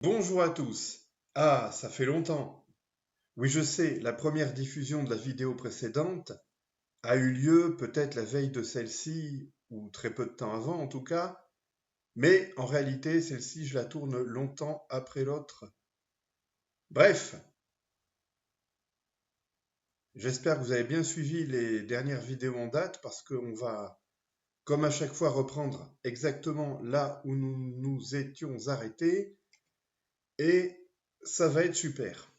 Bonjour à tous. Ah, ça fait longtemps. Oui, je sais, la première diffusion de la vidéo précédente a eu lieu peut-être la veille de celle-ci, ou très peu de temps avant en tout cas, mais en réalité, celle-ci, je la tourne longtemps après l'autre. Bref, j'espère que vous avez bien suivi les dernières vidéos en date parce qu'on va, comme à chaque fois, reprendre exactement là où nous nous étions arrêtés et ça va être super.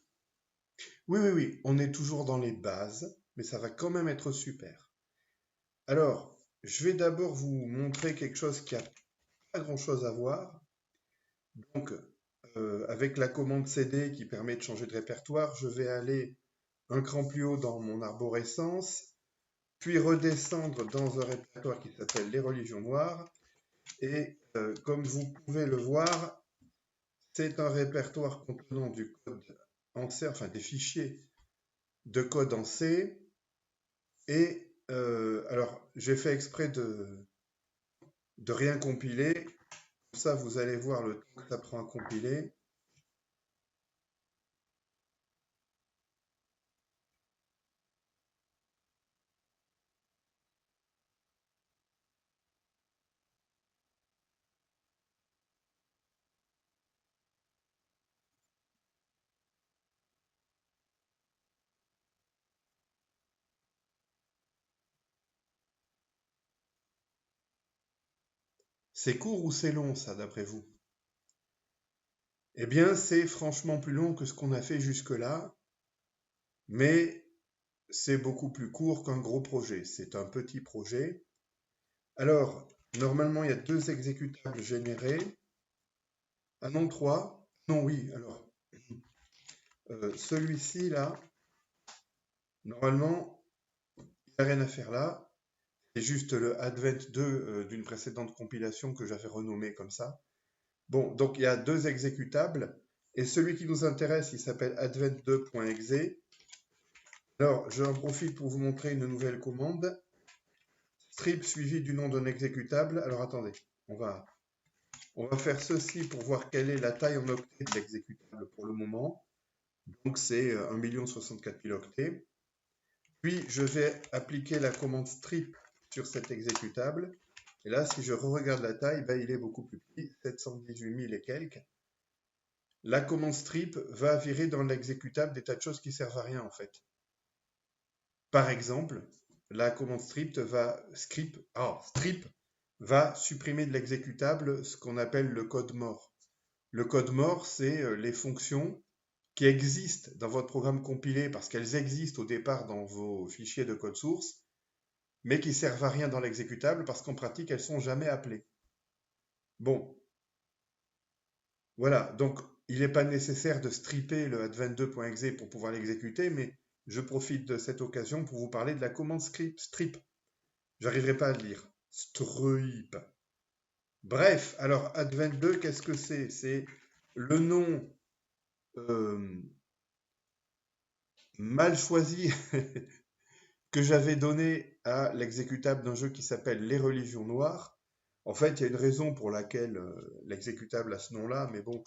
Oui, oui, oui, on est toujours dans les bases, mais ça va quand même être super. Alors, je vais d'abord vous montrer quelque chose qui a pas grand-chose à voir. Donc, avec la commande CD qui permet de changer de répertoire, je vais aller un cran plus haut dans mon arborescence, puis redescendre dans un répertoire qui s'appelle les religions noires. Et comme vous pouvez le voir, c'est un répertoire contenant du code en C, enfin des fichiers de code en C. Et alors, j'ai fait exprès de rien compiler. Comme ça, vous allez voir le temps que ça prend à compiler. C'est court ou c'est long, ça, d'après vous? Eh bien, c'est franchement plus long que ce qu'on a fait jusque-là, mais c'est beaucoup plus court qu'un gros projet. C'est un petit projet. Alors, normalement, il y a deux exécutables générés. Ah non, trois. Non, oui, alors, celui-ci, là, normalement, il n'y a rien à faire là. C'est juste le Advent 2 d'une précédente compilation que j'avais renommé comme ça. Bon, donc il y a deux exécutables, et celui qui nous intéresse, il s'appelle advent2.exe. Alors, j'en profite pour vous montrer une nouvelle commande, strip suivi du nom d'un exécutable. Alors attendez, on va faire ceci pour voir quelle est la taille en octets de l'exécutable pour le moment. Donc c'est 1 064 000 octets. Puis je vais appliquer la commande strip sur cet exécutable. Et là, si je re-regarde la taille, ben, il est beaucoup plus petit, 718 000 et quelques. La commande strip va virer dans l'exécutable des tas de choses qui servent à rien en fait. Par exemple, la commande strip va supprimer de l'exécutable ce qu'on appelle le code mort. Le code mort, c'est les fonctions qui existent dans votre programme compilé parce qu'elles existent au départ dans vos fichiers de code source, mais qui servent à rien dans l'exécutable parce qu'en pratique, elles sont jamais appelées. Bon, voilà, donc il n'est pas nécessaire de stripper le advent2.exe pour pouvoir l'exécuter, mais je profite de cette occasion pour vous parler de la commande strip. J'arriverai pas à le lire. Strip. Bref, alors advent2, qu'est-ce que c'est? C'est le nom euh, mal choisi que j'avais donné à l'exécutable d'un jeu qui s'appelle Les Religions Noires. En fait, il y a une raison pour laquelle l'exécutable a ce nom-là, mais bon,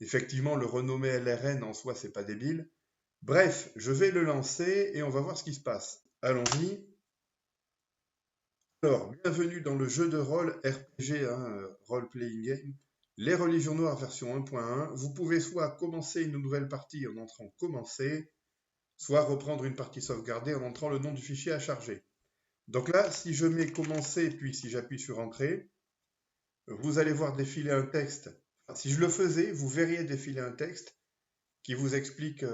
effectivement, le renommer LRN en soi, c'est pas débile. Bref, je vais le lancer et on va voir ce qui se passe. Allons-y. Alors, bienvenue dans le jeu de rôle RPG, hein, Role Playing Game, Les Religions Noires version 1.1. Vous pouvez soit commencer une nouvelle partie en entrant commencer, soit reprendre une partie sauvegardée en entrant le nom du fichier à charger. Donc là, si je mets commencer, puis si j'appuie sur entrée, vous allez voir défiler un texte. Enfin, si je le faisais, vous verriez défiler un texte qui vous explique,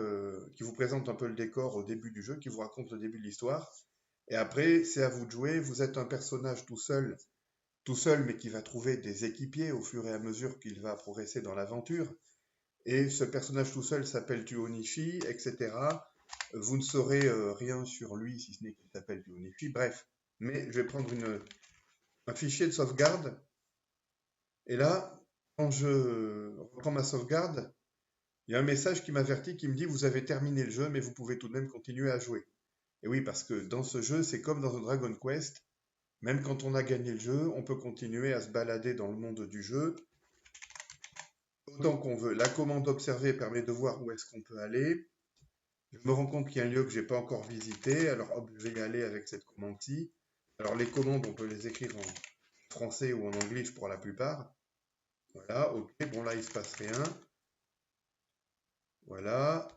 qui vous présente un peu le décor au début du jeu, qui vous raconte le début de l'histoire. Et après, c'est à vous de jouer. Vous êtes un personnage tout seul, mais qui va trouver des équipiers au fur et à mesure qu'il va progresser dans l'aventure. Et ce personnage tout seul s'appelle Tuonishi, etc. Vous ne saurez rien sur lui si ce n'est qu'il s'appelle Tuonishi. Bref, mais je vais prendre un fichier de sauvegarde. Et là, quand je reprends ma sauvegarde, il y a un message qui m'avertit qui me dit vous avez terminé le jeu, mais vous pouvez tout de même continuer à jouer. Et oui, parce que dans ce jeu, c'est comme dans un Dragon Quest. Même quand on a gagné le jeu, on peut continuer à se balader dans le monde du jeu autant qu'on veut. La commande observer permet de voir où est-ce qu'on peut aller. Je me rends compte qu'il y a un lieu que je n'ai pas encore visité, alors hop, je vais y aller avec cette commande-ci. Alors les commandes, on peut les écrire en français ou en anglais pour la plupart. Voilà, ok, bon là il se passe rien. Voilà.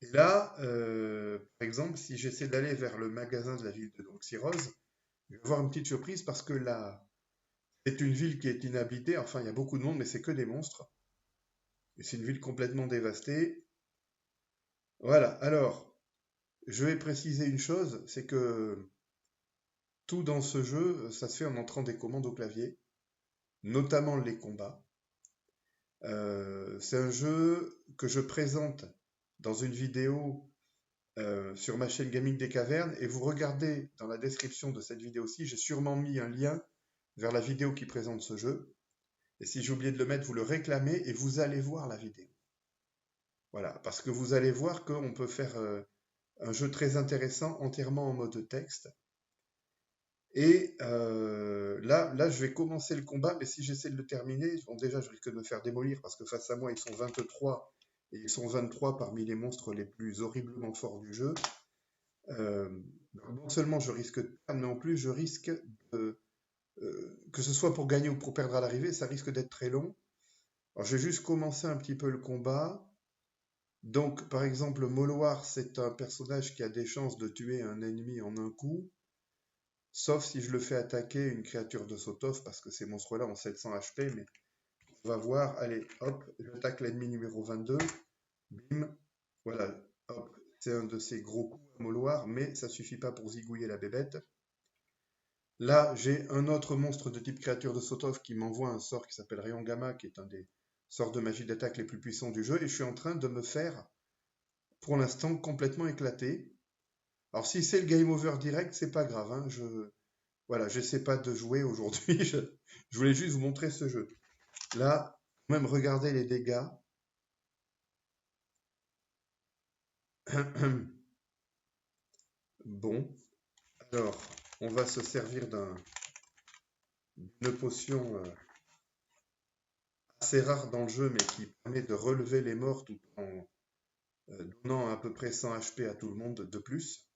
Et là, par exemple, si j'essaie d'aller vers le magasin de la ville de Doxyrose, je vais avoir une petite surprise parce que là, c'est une ville qui est inhabitée, enfin il y a beaucoup de monde, mais c'est que des monstres. Et c'est une ville complètement dévastée. Voilà, alors, je vais préciser une chose, c'est que tout dans ce jeu, ça se fait en entrant des commandes au clavier, notamment les combats. C'est un jeu que je présente dans une vidéo sur ma chaîne Gaming des Cavernes et vous regardez dans la description de cette vidéo-ci, j'ai sûrement mis un lien vers la vidéo qui présente ce jeu. Et si j'ai oublié de le mettre, vous le réclamez et vous allez voir la vidéo. Voilà, parce que vous allez voir qu'on peut faire un jeu très intéressant entièrement en mode texte. Et là, je vais commencer le combat, mais si j'essaie de le terminer, bon, déjà, je risque de me faire démolir parce que face à moi, ils sont 23 et ils sont 23 parmi les monstres les plus horriblement forts du jeu. Euh, non seulement je risque de perdre, mais en plus, je risque de, que ce soit pour gagner ou pour perdre à l'arrivée, ça risque d'être très long. Alors, je vais juste commencer un petit peu le combat. Donc, par exemple, Moloir, c'est un personnage qui a des chances de tuer un ennemi en un coup. Sauf si je le fais attaquer une créature de Sotov, parce que ces monstres-là ont 700 HP, mais on va voir. Allez, hop, j'attaque l'ennemi numéro 22. Bim, voilà, hop, c'est un de ces gros coups à moloir, mais ça suffit pas pour zigouiller la bébête. Là, j'ai un autre monstre de type créature de Sotov qui m'envoie un sort qui s'appelle Rayon Gamma, qui est un des sorts de magie d'attaque les plus puissants du jeu, et je suis en train de me faire, pour l'instant, complètement éclater. Alors si c'est le game over direct, c'est pas grave, hein, voilà, j'essaie pas de jouer aujourd'hui, je voulais juste vous montrer ce jeu. Là, même regardez les dégâts. Bon, alors, on va se servir d'une potion assez rare dans le jeu, mais qui permet de relever les morts tout en donnant à peu près 100 HP à tout le monde de plus.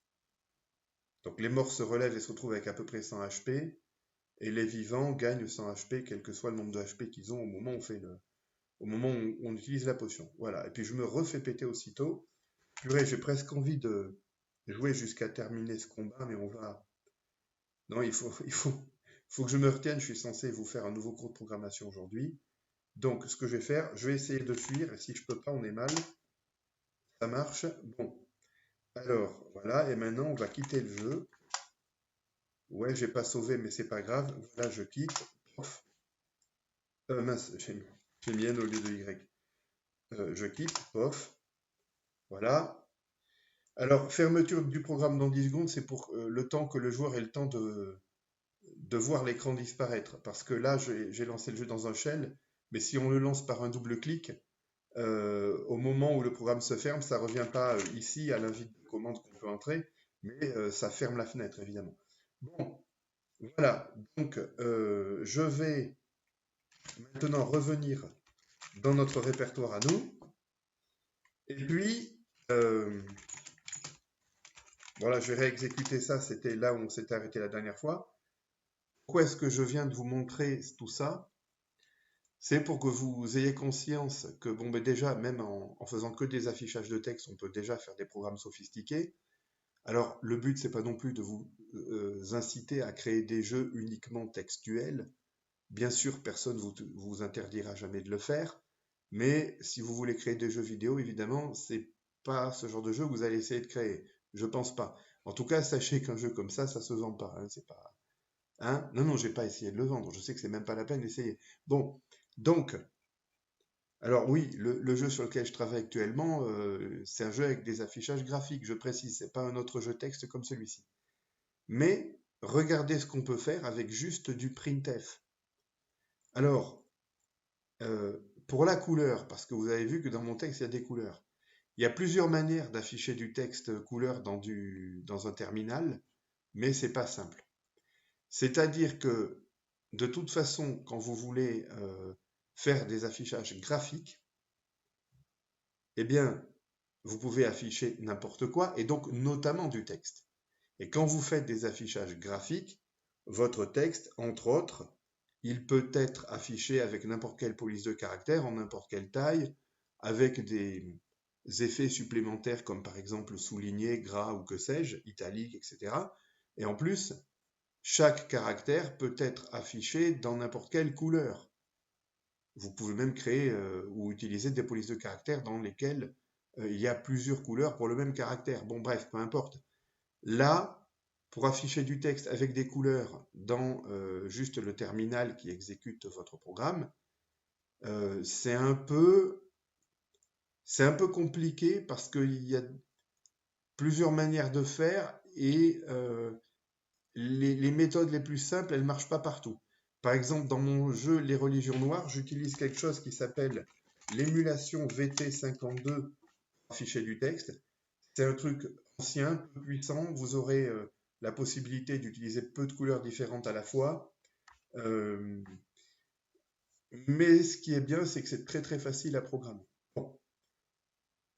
Donc les morts se relèvent et se retrouvent avec à peu près 100 HP, et les vivants gagnent 100 HP, quel que soit le nombre de HP qu'ils ont au moment où au moment où on utilise la potion. Voilà, et puis je me refais péter aussitôt. Purée, j'ai presque envie de jouer jusqu'à terminer ce combat, mais on va... Non, faut que je me retienne, je suis censé vous faire un nouveau cours de programmation aujourd'hui. Donc, ce que je vais faire, je vais essayer de fuir, et si je peux pas, on est mal. Ça marche. Bon, alors, voilà, et maintenant, on va quitter le jeu. Ouais, j'ai pas sauvé, mais c'est pas grave. Voilà, je quitte. Pof. Mince, j'ai mis N au lieu de Y. Je quitte, pof. Voilà. Alors, fermeture du programme dans 10 secondes, c'est pour le temps que le joueur ait le temps de voir l'écran disparaître. Parce que là, j'ai lancé le jeu dans un shell, mais si on le lance par un double clic, au moment où le programme se ferme, ça ne revient pas ici à l'invite de commande qu'on peut entrer, mais ça ferme la fenêtre, évidemment. Bon, voilà. Donc, je vais maintenant revenir dans notre répertoire à nous. Et puis, voilà, je vais réexécuter ça. C'était là où on s'était arrêté la dernière fois. Pourquoi est-ce que je viens de vous montrer tout ça? C'est pour que vous ayez conscience que, bon, ben déjà, même en faisant que des affichages de texte, on peut déjà faire des programmes sophistiqués. Alors, le but, c'est pas non plus de vous inciter à créer des jeux uniquement textuels. Bien sûr, personne vous interdira jamais de le faire. Mais si vous voulez créer des jeux vidéo, évidemment, c'est pas ce genre de jeu que vous allez essayer de créer. Je pense pas. En tout cas, sachez qu'un jeu comme ça se vend pas. Hein, c'est pas. Hein? Non, non, j'ai pas essayé de le vendre. Je sais que c'est même pas la peine d'essayer. Bon, donc, alors oui, le jeu sur lequel je travaille actuellement, c'est un jeu avec des affichages graphiques. Je précise, c'est pas un autre jeu texte comme celui-ci. Mais regardez ce qu'on peut faire avec juste du printf. Alors, pour la couleur, parce que vous avez vu que dans mon texte, il y a des couleurs. Il y a plusieurs manières d'afficher du texte couleur dans un terminal, mais c'est pas simple. C'est-à-dire que, de toute façon, quand vous voulez faire des affichages graphiques, eh bien, vous pouvez afficher n'importe quoi, et donc notamment du texte. Et quand vous faites des affichages graphiques, votre texte, entre autres, il peut être affiché avec n'importe quelle police de caractère, en n'importe quelle taille, avec des effets supplémentaires comme par exemple souligné, gras ou que sais-je, italique, etc. Et en plus, chaque caractère peut être affiché dans n'importe quelle couleur. Vous pouvez même créer ou utiliser des polices de caractère dans lesquelles il y a plusieurs couleurs pour le même caractère. Bon, bref, peu importe. Là, pour afficher du texte avec des couleurs dans juste le terminal qui exécute votre programme, c'est un peu compliqué parce qu'il y a plusieurs manières de faire et les méthodes les plus simples, elles ne marchent pas partout. Par exemple, dans mon jeu Les Religions Noires, j'utilise quelque chose qui s'appelle l'émulation VT52 pour afficher du texte. C'est un truc ancien, peu puissant. Vous aurez la possibilité d'utiliser peu de couleurs différentes à la fois. Mais ce qui est bien, c'est que c'est très très facile à programmer. Bon.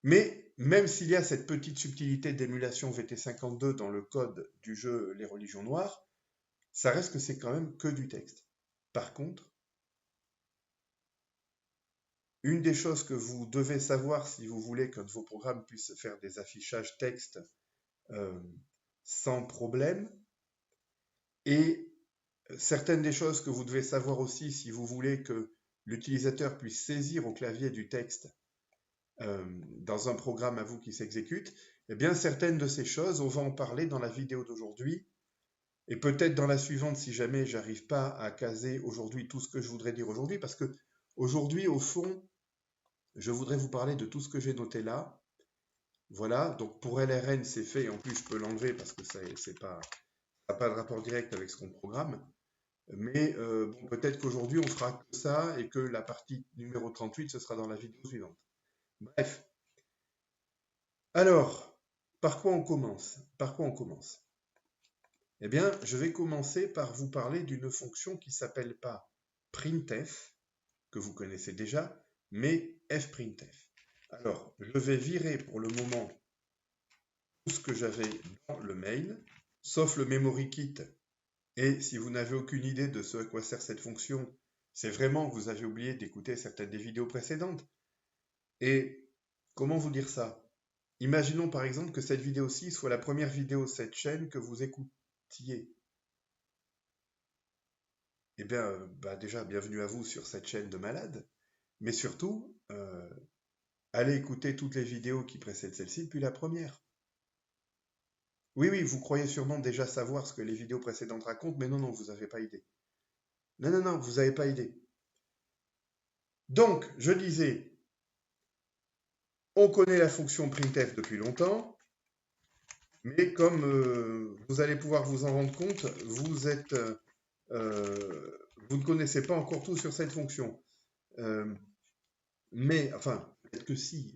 Mais même s'il y a cette petite subtilité d'émulation VT52 dans le code du jeu Les Religions Noires, ça reste que c'est quand même que du texte. Par contre, une des choses que vous devez savoir si vous voulez que vos programmes puissent faire des affichages texte sans problème, et certaines des choses que vous devez savoir aussi si vous voulez que l'utilisateur puisse saisir au clavier du texte dans un programme à vous qui s'exécute, eh bien certaines de ces choses, on va en parler dans la vidéo d'aujourd'hui, et peut-être dans la suivante si jamais j'arrive pas à caser aujourd'hui tout ce que je voudrais dire aujourd'hui, parce que aujourd'hui, au fond, je voudrais vous parler de tout ce que j'ai noté là. Voilà, donc pour LRN, c'est fait, et en plus je peux l'enlever parce que ça n'a pas de rapport direct avec ce qu'on programme. Mais bon, peut-être qu'aujourd'hui, on fera que ça, et que la partie numéro 38, ce sera dans la vidéo suivante. Bref. Alors, par quoi on commence? Eh bien, je vais commencer par vous parler d'une fonction qui ne s'appelle pas printf, que vous connaissez déjà, mais fprintf. Alors, je vais virer pour le moment tout ce que j'avais dans le mail, sauf le memory kit. Et si vous n'avez aucune idée de ce à quoi sert cette fonction, c'est vraiment que vous avez oublié d'écouter certaines des vidéos précédentes. Et comment vous dire ça? Imaginons par exemple que cette vidéo-ci soit la première vidéo de cette chaîne que vous écoutiez. Eh bien, déjà, bienvenue à vous sur cette chaîne de malades. Mais surtout, allez écouter toutes les vidéos qui précèdent celle-ci depuis la première. Oui, oui, vous croyez sûrement déjà savoir ce que les vidéos précédentes racontent, mais non, non, vous n'avez pas idée. Non, non, non, vous n'avez pas idée. Donc, je disais, on connaît la fonction printf depuis longtemps, mais comme vous allez pouvoir vous en rendre compte, vous ne connaissez pas encore tout sur cette fonction. Mais, enfin, peut-être que si,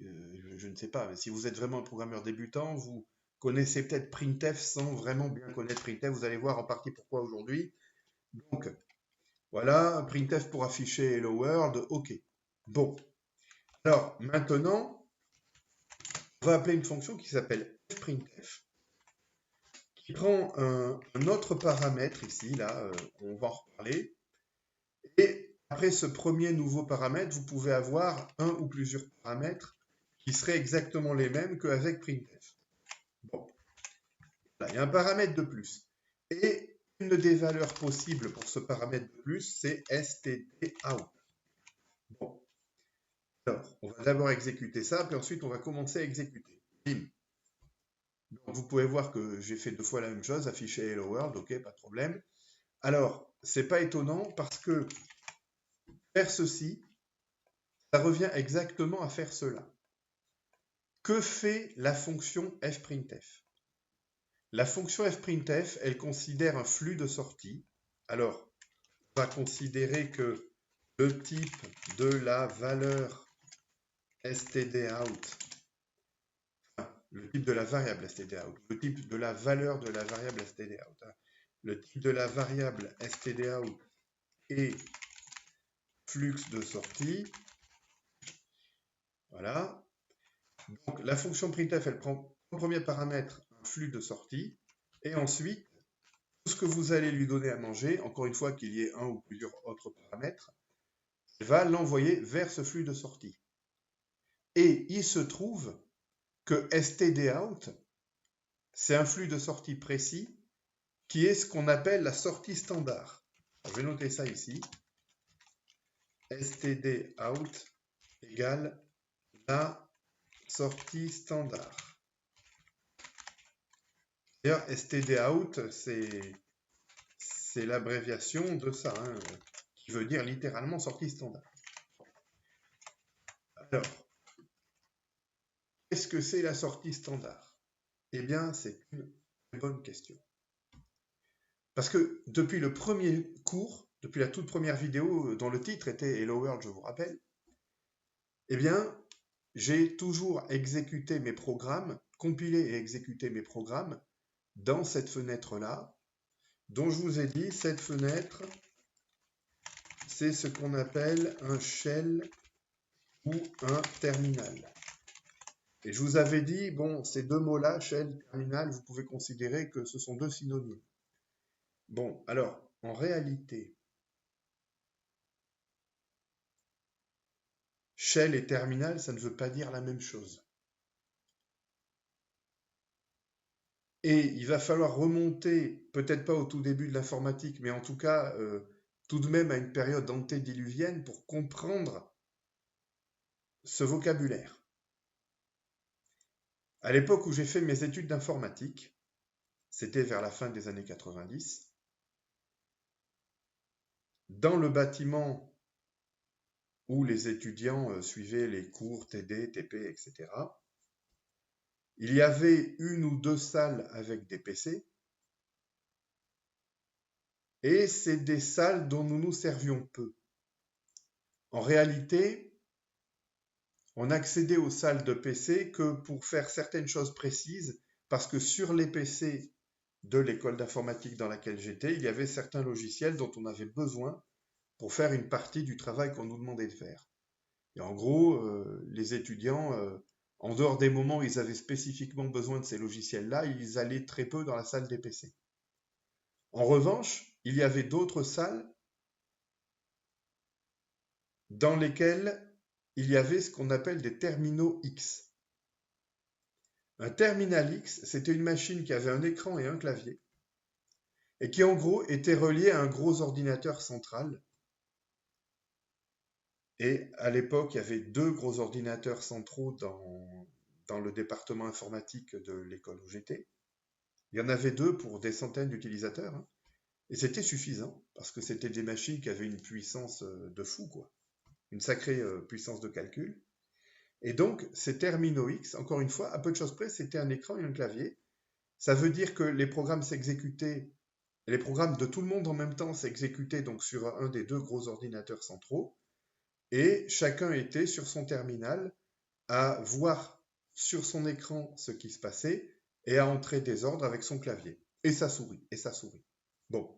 je ne sais pas, mais si vous êtes vraiment un programmeur débutant, vous connaissez peut-être printf sans vraiment bien connaître printf. Vous allez voir en partie pourquoi aujourd'hui. Donc, voilà, printf pour afficher Hello World, ok. Bon, alors maintenant, on va appeler une fonction qui s'appelle fprintf, qui prend un autre paramètre ici, là, on va en reparler. Et après ce premier nouveau paramètre, vous pouvez avoir un ou plusieurs paramètres qui seraient exactement les mêmes qu'avec printf. Bon, là, il y a un paramètre de plus. Et une des valeurs possibles pour ce paramètre de plus, c'est stdout. Bon, alors, on va d'abord exécuter ça, puis ensuite on va commencer à exécuter. Bim. Donc, vous pouvez voir que j'ai fait deux fois la même chose, afficher Hello World, ok, pas de problème. Alors, c'est pas étonnant parce que faire ceci, ça revient exactement à faire cela. Que fait la fonction fprintf? La fonction fprintf, elle considère un flux de sortie. Alors, on va considérer que le type de la valeur stdout, le type de la variable stdout, le type de la valeur de la variable stdout, le type de la variable stdout est flux de sortie. Voilà. Donc la fonction printf, elle prend en premier paramètre un flux de sortie, et ensuite, tout ce que vous allez lui donner à manger, encore une fois qu'il y ait un ou plusieurs autres paramètres, elle va l'envoyer vers ce flux de sortie. Et il se trouve que stdout, c'est un flux de sortie précis qui est ce qu'on appelle la sortie standard. Je vais noter ça ici. stdout égale la sortie standard. D'ailleurs, stdout, c'est l'abréviation de ça, hein, qui veut dire littéralement sortie standard. Alors, qu'est-ce que c'est la sortie standard? Eh bien, c'est une bonne question. Parce que depuis le premier cours, depuis la toute première vidéo dont le titre était Hello World, je vous rappelle, eh bien, j'ai toujours exécuté mes programmes, compilé et exécuté mes programmes dans cette fenêtre-là, dont je vous ai dit, cette fenêtre, c'est ce qu'on appelle un shell ou un terminal. Et je vous avais dit, bon, ces deux mots-là, shell, terminal, vous pouvez considérer que ce sont deux synonymes. Bon, alors, en réalité, shell et terminal, ça ne veut pas dire la même chose. Et il va falloir remonter, peut-être pas au tout début de l'informatique, mais en tout cas, tout de même à une période antédiluvienne pour comprendre ce vocabulaire. À l'époque où j'ai fait mes études d'informatique, c'était vers la fin des années 90, dans le bâtiment où les étudiants suivaient les cours TD, TP, etc., il y avait une ou deux salles avec des PC, et c'est des salles dont nous nous servions peu. En réalité, on accédait aux salles de PC que pour faire certaines choses précises, parce que sur les PC de l'école d'informatique dans laquelle j'étais, il y avait certains logiciels dont on avait besoin pour faire une partie du travail qu'on nous demandait de faire. Et en gros, les étudiants, en dehors des moments où ils avaient spécifiquement besoin de ces logiciels-là, ils allaient très peu dans la salle des PC. En revanche, il y avait d'autres salles dans lesquelles il y avait ce qu'on appelle des terminaux X. Un terminal X, c'était une machine qui avait un écran et un clavier, et qui en gros était reliée à un gros ordinateur central. Et à l'époque, il y avait deux gros ordinateurs centraux dans le département informatique de l'école où j'étais. Il y en avait deux pour des centaines d'utilisateurs, hein. Et c'était suffisant, parce que c'était des machines qui avaient une puissance de fou, quoi. Une sacrée puissance de calcul. Et donc, ces terminaux X, encore une fois, à peu de choses près, c'était un écran et un clavier. Ça veut dire que les programmes s'exécutaient, les programmes de tout le monde en même temps s'exécutaient donc sur un des deux gros ordinateurs centraux, et chacun était sur son terminal à voir sur son écran ce qui se passait et à entrer des ordres avec son clavier et sa souris, Bon.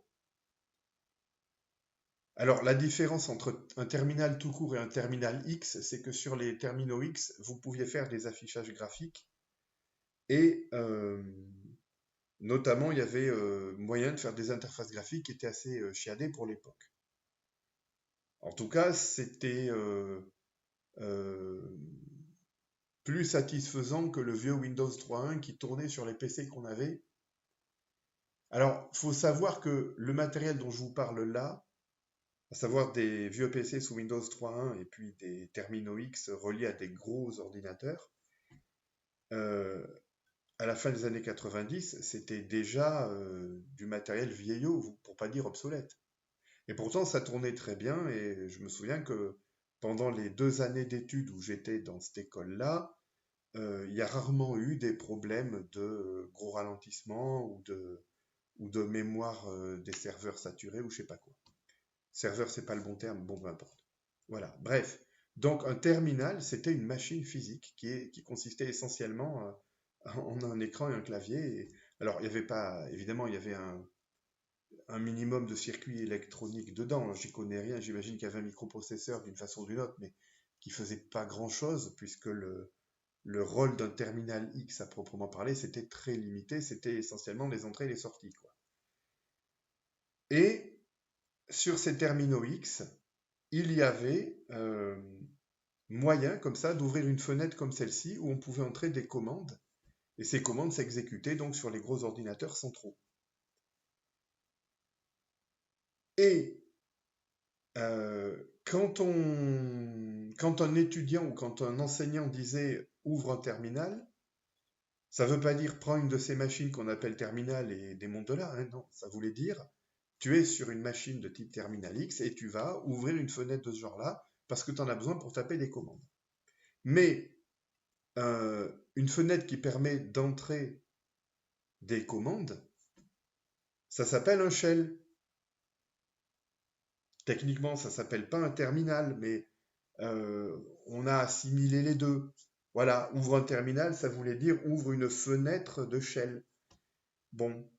Alors, la différence entre un terminal tout court et un terminal X, c'est que sur les terminaux X, vous pouviez faire des affichages graphiques et notamment, il y avait moyen de faire des interfaces graphiques qui étaient assez chiadées pour l'époque. En tout cas, c'était plus satisfaisant que le vieux Windows 3.1 qui tournait sur les PC qu'on avait. Alors, il faut savoir que le matériel dont je vous parle là, à savoir des vieux PC sous Windows 3.1 et puis des terminaux X reliés à des gros ordinateurs, à la fin des années 90, c'était déjà du matériel vieillot, pour pas dire obsolète. Et pourtant, ça tournait très bien, et je me souviens que pendant les 2 années d'études où j'étais dans cette école-là, il y a rarement eu des problèmes de gros ralentissement ou de mémoire des serveurs saturés ou je sais pas quoi. Serveur, c'est pas le bon terme, bon, peu importe. Voilà, bref. Donc, un terminal, c'était une machine physique qui consistait essentiellement en un écran et un clavier. Alors, il y avait pas, évidemment, il y avait un minimum de circuits électroniques dedans. J'y connais rien, j'imagine qu'il y avait un microprocesseur d'une façon ou d'une autre, mais qui faisait pas grand-chose, puisque le rôle d'un terminal X à proprement parler, c'était très limité, c'était essentiellement les entrées et les sorties, quoi. Et sur ces terminaux X, il y avait moyen, comme ça, d'ouvrir une fenêtre comme celle-ci, où on pouvait entrer des commandes, et ces commandes s'exécutaient donc sur les gros ordinateurs centraux. Et quand un étudiant ou quand un enseignant disait « ouvre un terminal », ça ne veut pas dire « prends une de ces machines qu'on appelle terminal et démonte de là », hein, non, ça voulait dire « tu es sur une machine de type terminal X et tu vas ouvrir une fenêtre de ce genre-là parce que tu en as besoin pour taper des commandes ». Mais une fenêtre qui permet d'entrer des commandes, ça s'appelle un shell. Techniquement, ça s'appelle pas un terminal, mais on a assimilé les deux. Voilà, ouvre un terminal, ça voulait dire ouvre une fenêtre de shell. Bon.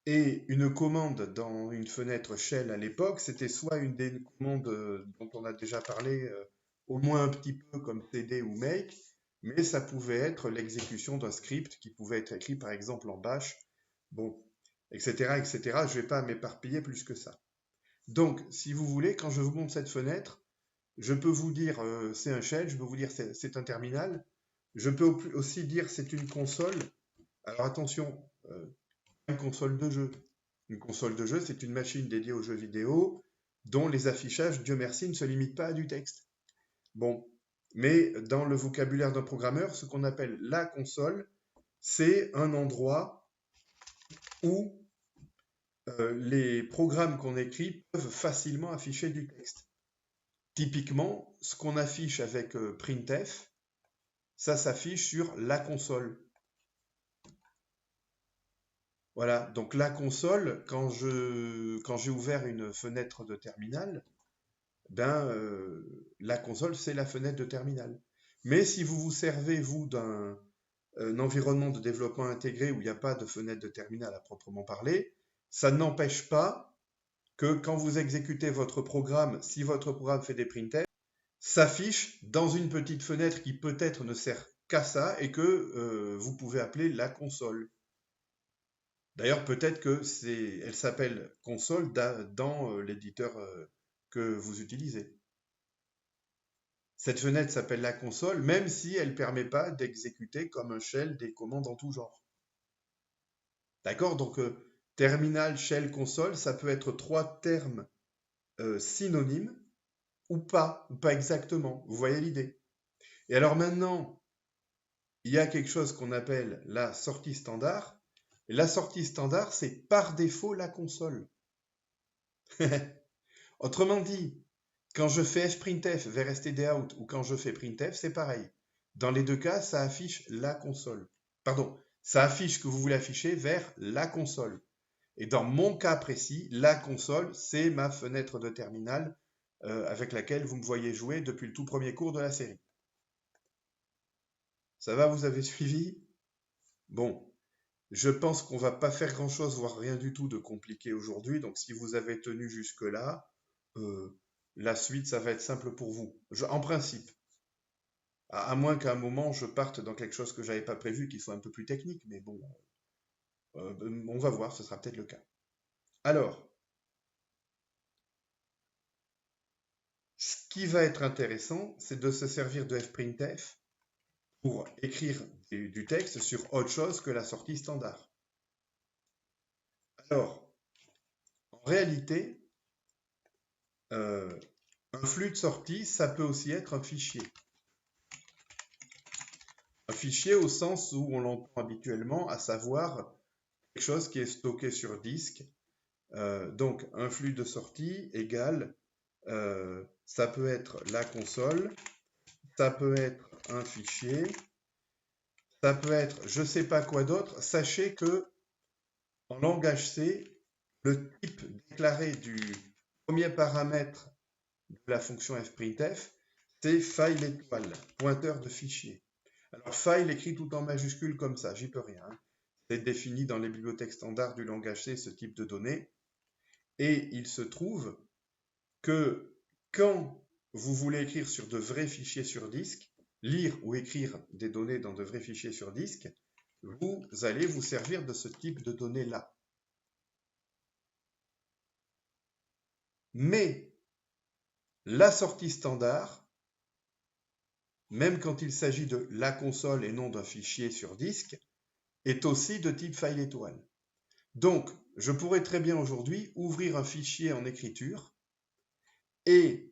Et une commande dans une fenêtre shell à l'époque, c'était soit une des commandes dont on a déjà parlé, au moins un petit peu comme cd ou make, mais ça pouvait être l'exécution d'un script qui pouvait être écrit par exemple en bash, bon, etc., etc. Je ne vais pas m'éparpiller plus que ça. Donc, si vous voulez, quand je vous montre cette fenêtre, je peux vous dire c'est un shell, je peux vous dire c'est un terminal, je peux aussi dire c'est une console. Alors attention, une console de jeu. Une console de jeu, c'est une machine dédiée aux jeux vidéo dont les affichages, Dieu merci, ne se limitent pas à du texte. Bon, mais dans le vocabulaire d'un programmeur, ce qu'on appelle la console, c'est un endroit où les programmes qu'on écrit peuvent facilement afficher du texte. Typiquement, ce qu'on affiche avec printf, ça s'affiche sur la console. Voilà, donc la console, quand j'ai ouvert une fenêtre de terminal, la console, c'est la fenêtre de terminal. Mais si vous vous servez, vous, d'un environnement de développement intégré où il n'y a pas de fenêtre de terminal à proprement parler, ça n'empêche pas que quand vous exécutez votre programme, si votre programme fait des printf, s'affiche dans une petite fenêtre qui peut-être ne sert qu'à ça et que vous pouvez appeler la console. D'ailleurs, peut-être que elle s'appelle console dans l'éditeur que vous utilisez. Cette fenêtre s'appelle la console, même si elle ne permet pas d'exécuter comme un shell des commandes en tout genre. D'accord? Donc, terminal, shell, console, ça peut être trois termes synonymes ou pas exactement. Vous voyez l'idée? Et alors maintenant, il y a quelque chose qu'on appelle la sortie standard. Et la sortie standard, c'est par défaut la console. Autrement dit, quand je fais fprintf vers stdout ou quand je fais printf, c'est pareil. Dans les deux cas, ça affiche la console. Pardon, ça affiche ce que vous voulez afficher vers la console. Et dans mon cas précis, la console, c'est ma fenêtre de terminal avec laquelle vous me voyez jouer depuis le tout premier cours de la série. Ça va, vous avez suivi? Bon, je pense qu'on va pas faire grand-chose, voire rien du tout de compliqué aujourd'hui. Donc si vous avez tenu jusque-là, la suite, ça va être simple pour vous. En principe. À moins qu'à un moment, je parte dans quelque chose que j'avais pas prévu, qui soit un peu plus technique. Mais bon, on va voir, ce sera peut-être le cas. Alors, ce qui va être intéressant, c'est de se servir de fprintf pour écrire du texte sur autre chose que la sortie standard. Alors, en réalité, un flux de sortie, ça peut aussi être un fichier. Un fichier au sens où on l'entend habituellement, à savoir quelque chose qui est stocké sur disque. Donc, un flux de sortie égale, ça peut être la console, ça peut être un fichier, ça peut être je ne sais pas quoi d'autre. Sachez que en langage C, le type déclaré du premier paramètre de la fonction fprintf, c'est file étoile, pointeur de fichier. Alors file écrit tout en majuscule comme ça, j'y peux rien. C'est défini dans les bibliothèques standards du langage C, ce type de données. Et il se trouve que quand vous voulez écrire sur de vrais fichiers sur disque, lire ou écrire des données dans de vrais fichiers sur disque, vous allez vous servir de ce type de données-là. Mais la sortie standard, même quand il s'agit de la console et non d'un fichier sur disque, est aussi de type file étoile. Donc, je pourrais très bien aujourd'hui ouvrir un fichier en écriture et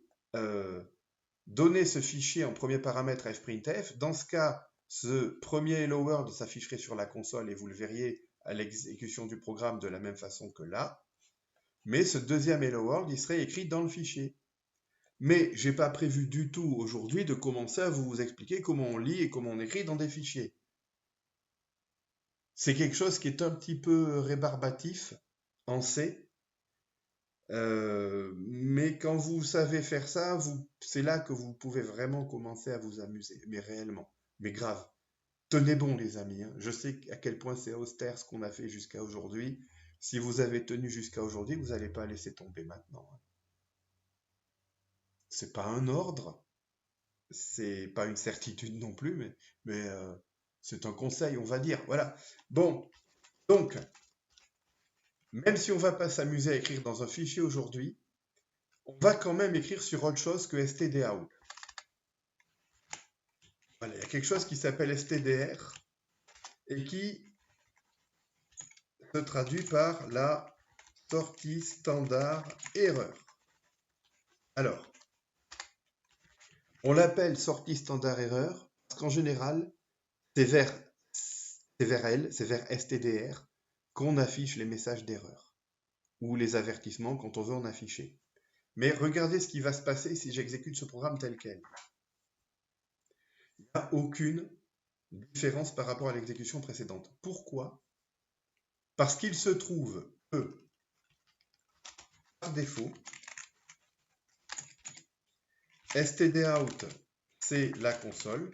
donner ce fichier en premier paramètre fprintf. Dans ce cas, ce premier hello world s'afficherait sur la console et vous le verriez à l'exécution du programme de la même façon que là. Mais ce deuxième hello world, il serait écrit dans le fichier. Mais je n'ai pas prévu du tout aujourd'hui de commencer à vous expliquer comment on lit et comment on écrit dans des fichiers. C'est quelque chose qui est un petit peu rébarbatif en C. Mais quand vous savez faire ça, c'est là que vous pouvez vraiment commencer à vous amuser. Mais réellement. Mais grave. Tenez bon, les amis, hein. Je sais à quel point c'est austère ce qu'on a fait jusqu'à aujourd'hui. Si vous avez tenu jusqu'à aujourd'hui, vous n'allez pas laisser tomber maintenant, hein. C'est pas un ordre, c'est pas une certitude non plus, mais c'est un conseil, on va dire. Voilà. Bon, donc, même si on va pas s'amuser à écrire dans un fichier aujourd'hui, on va quand même écrire sur autre chose que stdout. Voilà, il y a quelque chose qui s'appelle stdr et qui se traduit par la sortie standard erreur. Alors, on l'appelle sortie standard erreur parce qu'en général, c'est vers elle, c'est vers stdr qu'on affiche les messages d'erreur ou les avertissements quand on veut en afficher. Mais regardez ce qui va se passer si j'exécute ce programme tel quel. Il n'y a aucune différence par rapport à l'exécution précédente. Pourquoi? Parce qu'il se trouve que, par défaut, stdout, c'est la console,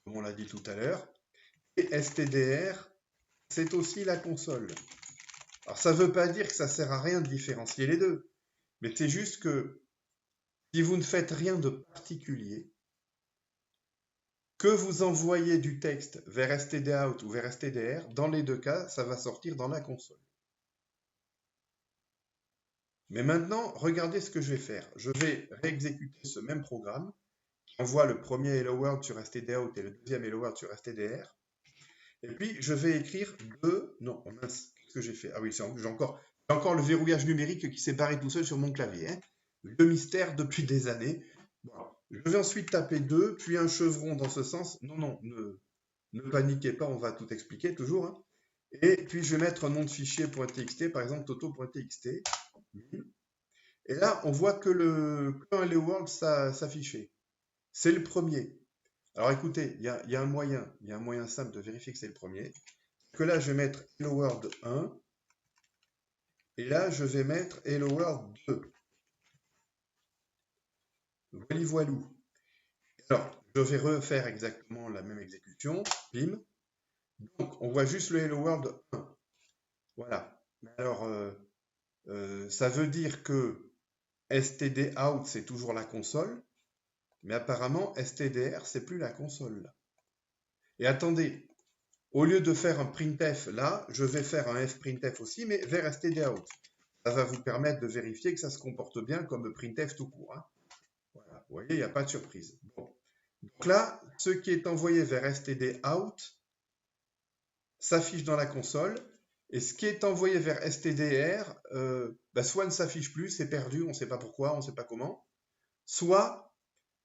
comme on l'a dit tout à l'heure, et stdr, c'est aussi la console. Alors ça ne veut pas dire que ça ne sert à rien de différencier les deux, mais c'est juste que si vous ne faites rien de particulier, que vous envoyez du texte vers stdout ou vers stdr, dans les deux cas, ça va sortir dans la console. Mais maintenant, regardez ce que je vais faire. Je vais réexécuter ce même programme qui envoie le premier hello world sur stdout et le deuxième hello world sur stdr. Et puis, je vais écrire non, mince, qu'est-ce que j'ai fait? Ah oui, j'ai encore le verrouillage numérique qui s'est barré tout seul sur mon clavier, hein. Le mystère depuis des années. Bon, je vais ensuite taper 2, puis un chevron dans ce sens. Non, ne paniquez pas, on va tout expliquer toujours, hein. Et puis, je vais mettre un nom de fichier .txt, par exemple toto.txt. Et là, on voit que un hello world s'affichait. C'est le premier. Alors écoutez, il y a un moyen simple de vérifier que c'est le premier. Que là, je vais mettre hello world 1. Et là, je vais mettre hello world 2. Voilou. Alors, je vais refaire exactement la même exécution. Bim. Donc, on voit juste le hello world 1. Voilà. Alors, ça veut dire que stdout, c'est toujours la console. Mais apparemment, stdr, c'est plus la console. Et attendez, au lieu de faire un printf là, je vais faire un fprintf aussi, mais vers stdout. Ça va vous permettre de vérifier que ça se comporte bien comme printf tout court, hein. Voilà, vous voyez, il n'y a pas de surprise. Bon. Donc là, ce qui est envoyé vers stdout s'affiche dans la console, et ce qui est envoyé vers stdr, soit ne s'affiche plus, c'est perdu, on ne sait pas pourquoi, on ne sait pas comment, soit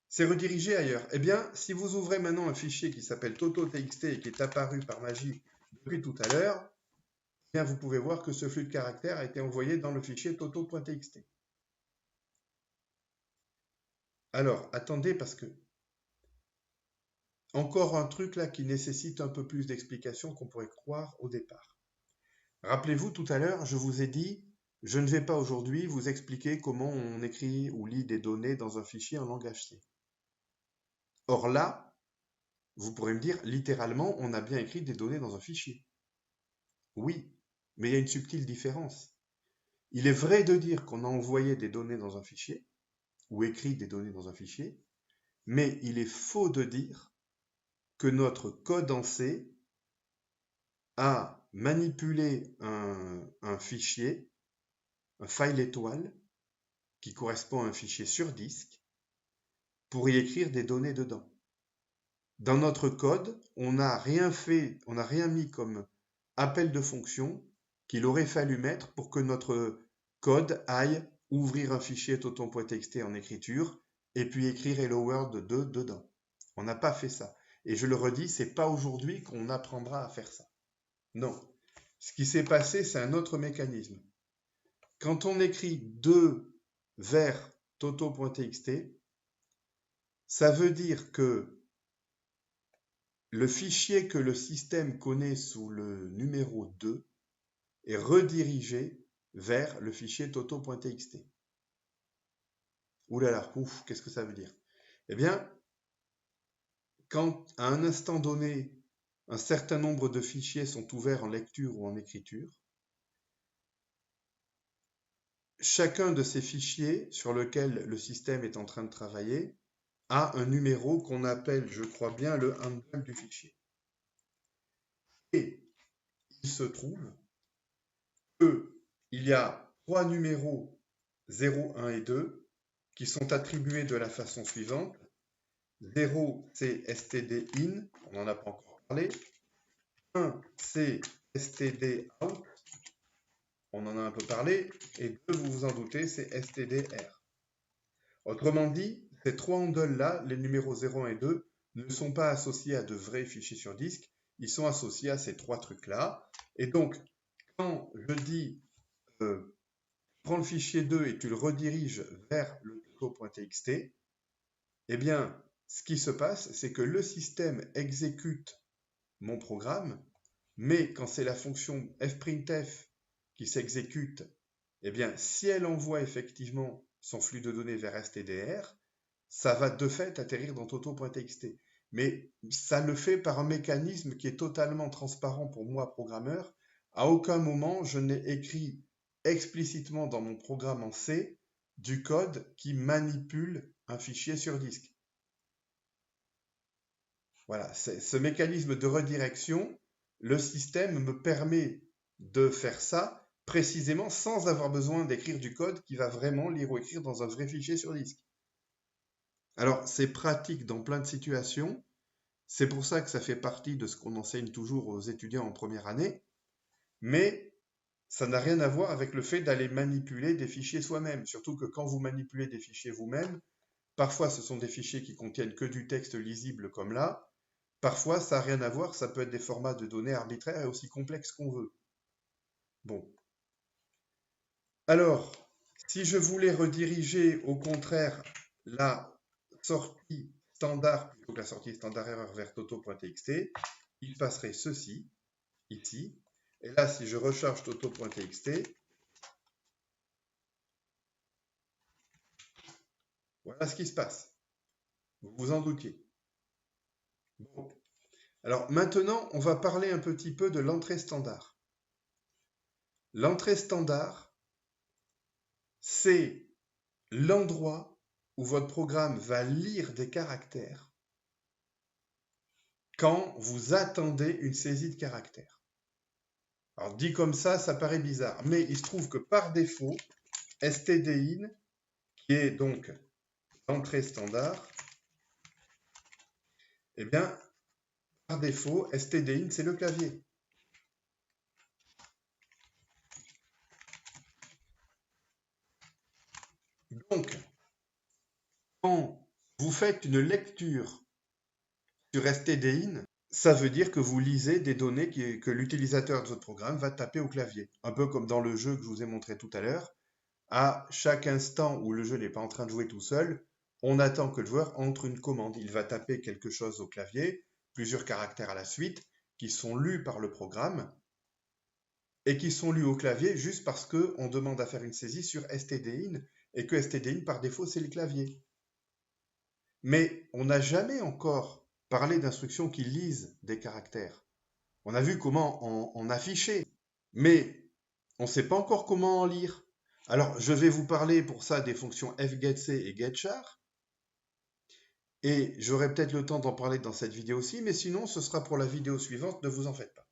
c'est redirigé ailleurs. Eh bien, si vous ouvrez maintenant un fichier qui s'appelle toto.txt et qui est apparu par magie depuis tout à l'heure, eh bien, vous pouvez voir que ce flux de caractères a été envoyé dans le fichier toto.txt. Alors, attendez, parce que encore un truc là qui nécessite un peu plus d'explication qu'on pourrait croire au départ. Rappelez-vous, tout à l'heure, je vous ai dit, je ne vais pas aujourd'hui vous expliquer comment on écrit ou lit des données dans un fichier en langage C. Or là, vous pourrez me dire, littéralement, on a bien écrit des données dans un fichier. Oui, mais il y a une subtile différence. Il est vrai de dire qu'on a envoyé des données dans un fichier, ou écrit des données dans un fichier, mais il est faux de dire que notre code en C a manipulé un fichier, un file étoile, qui correspond à un fichier sur disque, pour y écrire des données dedans. Dans notre code, on n'a rien fait, on n'a rien mis comme appel de fonction qu'il aurait fallu mettre pour que notre code aille ouvrir un fichier toton.txt en écriture et puis écrire Hello World 2 dedans. On n'a pas fait ça. Et je le redis, c'est pas aujourd'hui qu'on apprendra à faire ça. Non. Ce qui s'est passé, c'est un autre mécanisme. Quand on écrit 2 vers toto.txt, ça veut dire que le fichier que le système connaît sous le numéro 2 est redirigé vers le fichier toto.txt. Ouh là là, ouf, qu'est-ce que ça veut dire? Eh bien, quand à un instant donné, un certain nombre de fichiers sont ouverts en lecture ou en écriture, chacun de ces fichiers sur lequel le système est en train de travailler a un numéro qu'on appelle, je crois bien, le handle du fichier. Et il se trouve qu'il y a 3 numéros 0, 1 et 2 qui sont attribués de la façon suivante. 0, c'est stdin, on n'en a pas encore parlé. 1, c'est stdout, on en a un peu parlé. Et 2, vous vous en doutez, c'est stdr. Autrement dit, ces 3 handles-là, les numéros 0, 1 et 2, ne sont pas associés à de vrais fichiers sur disque, ils sont associés à ces 3 trucs-là. Et donc, quand je dis prends le fichier 2 et tu le rediriges vers le toto.txt, eh bien, ce qui se passe, c'est que le système exécute mon programme, mais quand c'est la fonction fprintf qui s'exécute, eh bien, si elle envoie effectivement son flux de données vers stdr, ça va de fait atterrir dans toto.txt. Mais ça le fait par un mécanisme qui est totalement transparent pour moi, programmeur. À aucun moment, je n'ai écrit explicitement dans mon programme en C du code qui manipule un fichier sur disque. Voilà, ce mécanisme de redirection, le système me permet de faire ça précisément sans avoir besoin d'écrire du code qui va vraiment lire ou écrire dans un vrai fichier sur disque. Alors, c'est pratique dans plein de situations. C'est pour ça que ça fait partie de ce qu'on enseigne toujours aux étudiants en première année. Mais ça n'a rien à voir avec le fait d'aller manipuler des fichiers soi-même. Surtout que quand vous manipulez des fichiers vous-même, parfois ce sont des fichiers qui contiennent que du texte lisible comme là. Parfois, ça n'a rien à voir, ça peut être des formats de données arbitraires et aussi complexes qu'on veut. Bon. Alors, si je voulais rediriger au contraire la sortie standard plutôt que la sortie standard erreur vers toto.txt, il passerait ceci, ici. Et là, si je recharge toto.txt, voilà ce qui se passe. Vous vous en doutiez. Bon. Alors maintenant, on va parler un petit peu de l'entrée standard. L'entrée standard, c'est l'endroit où votre programme va lire des caractères quand vous attendez une saisie de caractères. Alors dit comme ça paraît bizarre, mais il se trouve que par défaut, stdin, qui est donc l'entrée standard, eh bien, par défaut, stdin, c'est le clavier. Donc, quand vous faites une lecture sur stdin, ça veut dire que vous lisez des données que l'utilisateur de votre programme va taper au clavier. Un peu comme dans le jeu que je vous ai montré tout à l'heure. À chaque instant où le jeu n'est pas en train de jouer tout seul, on attend que le joueur entre une commande. Il va taper quelque chose au clavier, plusieurs caractères à la suite, qui sont lus par le programme et qui sont lus au clavier juste parce qu'on demande à faire une saisie sur stdin et que stdin, par défaut, c'est le clavier. Mais on n'a jamais encore parlé d'instructions qui lisent des caractères. On a vu comment on affichait mais on ne sait pas encore comment en lire. Alors, je vais vous parler pour ça des fonctions fgetC et getChar, et j'aurai peut-être le temps d'en parler dans cette vidéo aussi, mais sinon, ce sera pour la vidéo suivante, ne vous en faites pas.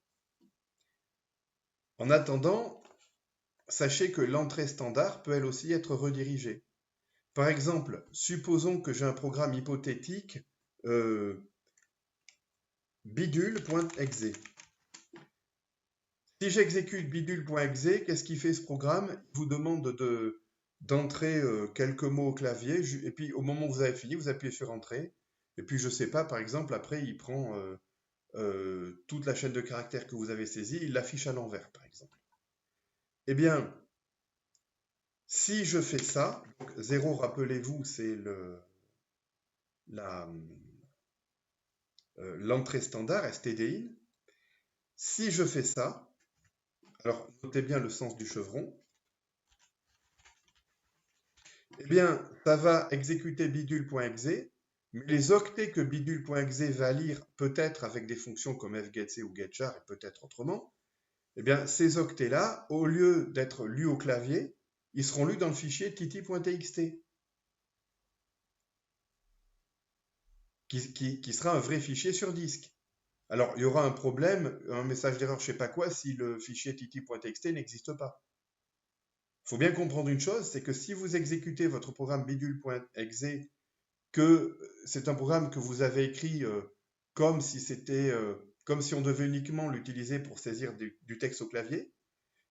En attendant, sachez que l'entrée standard peut elle aussi être redirigée. Par exemple, supposons que j'ai un programme hypothétique bidule.exe. Si j'exécute bidule.exe, qu'est-ce qu'il fait ce programme? Il vous demande d'entrer quelques mots au clavier, et puis au moment où vous avez fini, vous appuyez sur Entrée. Et puis je sais pas, par exemple, après il prend toute la chaîne de caractères que vous avez saisie, il l'affiche à l'envers, par exemple. Eh bien, si je fais ça, donc 0, rappelez-vous, c'est l'entrée standard, stdin. Si je fais ça, alors notez bien le sens du chevron, eh bien, ça va exécuter bidule.exe, mais les octets que bidule.exe va lire, peut-être avec des fonctions comme fgetC ou getChar, et peut-être autrement, eh bien, ces octets-là, au lieu d'être lus au clavier, ils seront lus dans le fichier titi.txt, qui sera un vrai fichier sur disque. Alors, il y aura un problème, un message d'erreur, je ne sais pas quoi, si le fichier titi.txt n'existe pas. Il faut bien comprendre une chose, c'est que si vous exécutez votre programme bidule.exe, que c'est un programme que vous avez écrit comme si on devait uniquement l'utiliser pour saisir du texte au clavier,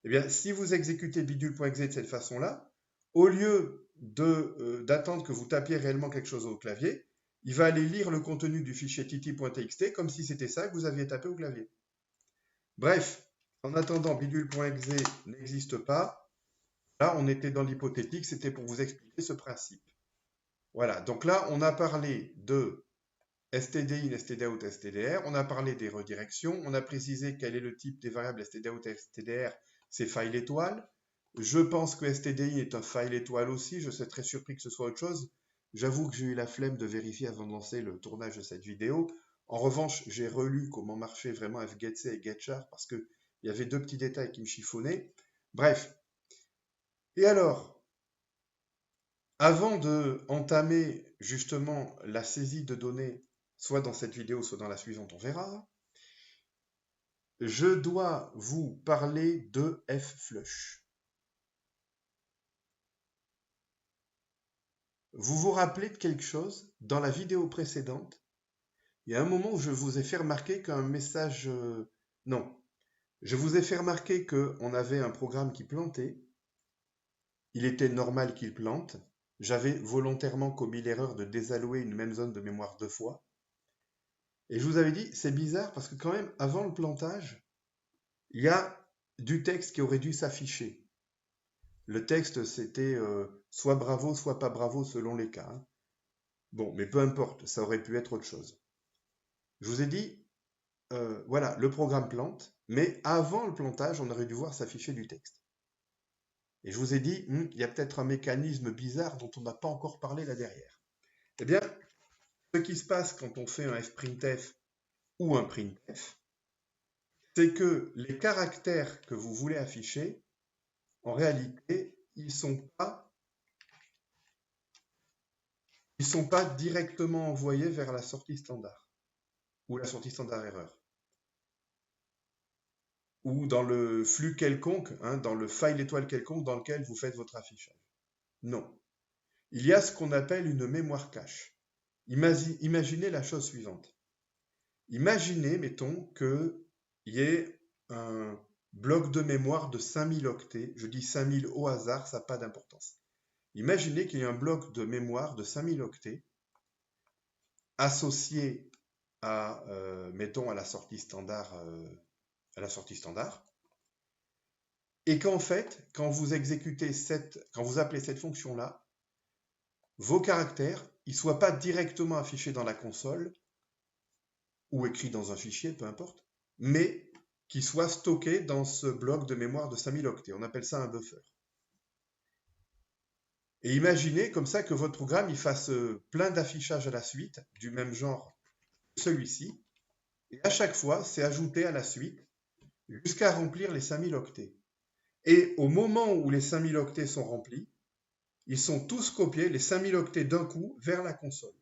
eh bien, si vous exécutez bidule.exe de cette façon-là, au lieu d'attendre que vous tapiez réellement quelque chose au clavier, il va aller lire le contenu du fichier titi.txt comme si c'était ça que vous aviez tapé au clavier. Bref, en attendant, bidule.exe n'existe pas. Là, on était dans l'hypothétique, c'était pour vous expliquer ce principe. Voilà, donc là, on a parlé de stdin, stdout, stdr, on a parlé des redirections, on a précisé quel est le type des variables stdout et stdr, c'est file étoile. Je pense que stdin est un file étoile aussi, je serais très surpris que ce soit autre chose. J'avoue que j'ai eu la flemme de vérifier avant de lancer le tournage de cette vidéo. En revanche, j'ai relu comment marchait vraiment fgetC et getChar parce qu'il y avait deux petits détails qui me chiffonnaient. Bref. Et alors, avant de entamer justement la saisie de données, soit dans cette vidéo, soit dans la suivante, on verra, je dois vous parler de flush. Vous vous rappelez de quelque chose? Dans la vidéo précédente, il y a un moment où je vous ai fait remarquer qu'un message... non, je vous ai fait remarquer qu'on avait un programme qui plantait. Il était normal qu'il plante. J'avais volontairement commis l'erreur de désallouer une même zone de mémoire 2 fois. Et je vous avais dit, c'est bizarre parce que quand même, avant le plantage, il y a du texte qui aurait dû s'afficher. Le texte, c'était soit bravo, soit pas bravo selon les cas. Hein. Bon, mais peu importe, ça aurait pu être autre chose. Je vous ai dit, voilà, le programme plante, mais avant le plantage, on aurait dû voir s'afficher du texte. Et je vous ai dit, il y a peut-être un mécanisme bizarre dont on n'a pas encore parlé là derrière. Eh bien, ce qui se passe quand on fait un fprintf ou un printf, c'est que les caractères que vous voulez afficher, en réalité, ils sont pas directement envoyés vers la sortie standard ou la sortie standard erreur ou dans le flux quelconque, hein, dans le file étoile quelconque dans lequel vous faites votre affichage. Non. Il y a ce qu'on appelle une mémoire cache. Imaginez la chose suivante. Imaginez, mettons, qu'il y ait un bloc de mémoire de 5000 octets. Je dis 5000 au hasard, ça n'a pas d'importance. Imaginez qu'il y ait un bloc de mémoire de 5000 octets associé à, mettons, à la sortie standard, et qu'en fait, quand vous appelez cette fonction-là, vos caractères, ils ne soient pas directement affichés dans la console, ou écrits dans un fichier, peu importe, mais qu'ils soient stockés dans ce bloc de mémoire de 5000 octets. On appelle ça un buffer. Et imaginez comme ça que votre programme il fasse plein d'affichages à la suite, du même genre que celui-ci, et à chaque fois, c'est ajouté à la suite jusqu'à remplir les 5000 octets. Et au moment où les 5000 octets sont remplis, ils sont tous copiés, les 5000 octets d'un coup, vers la console.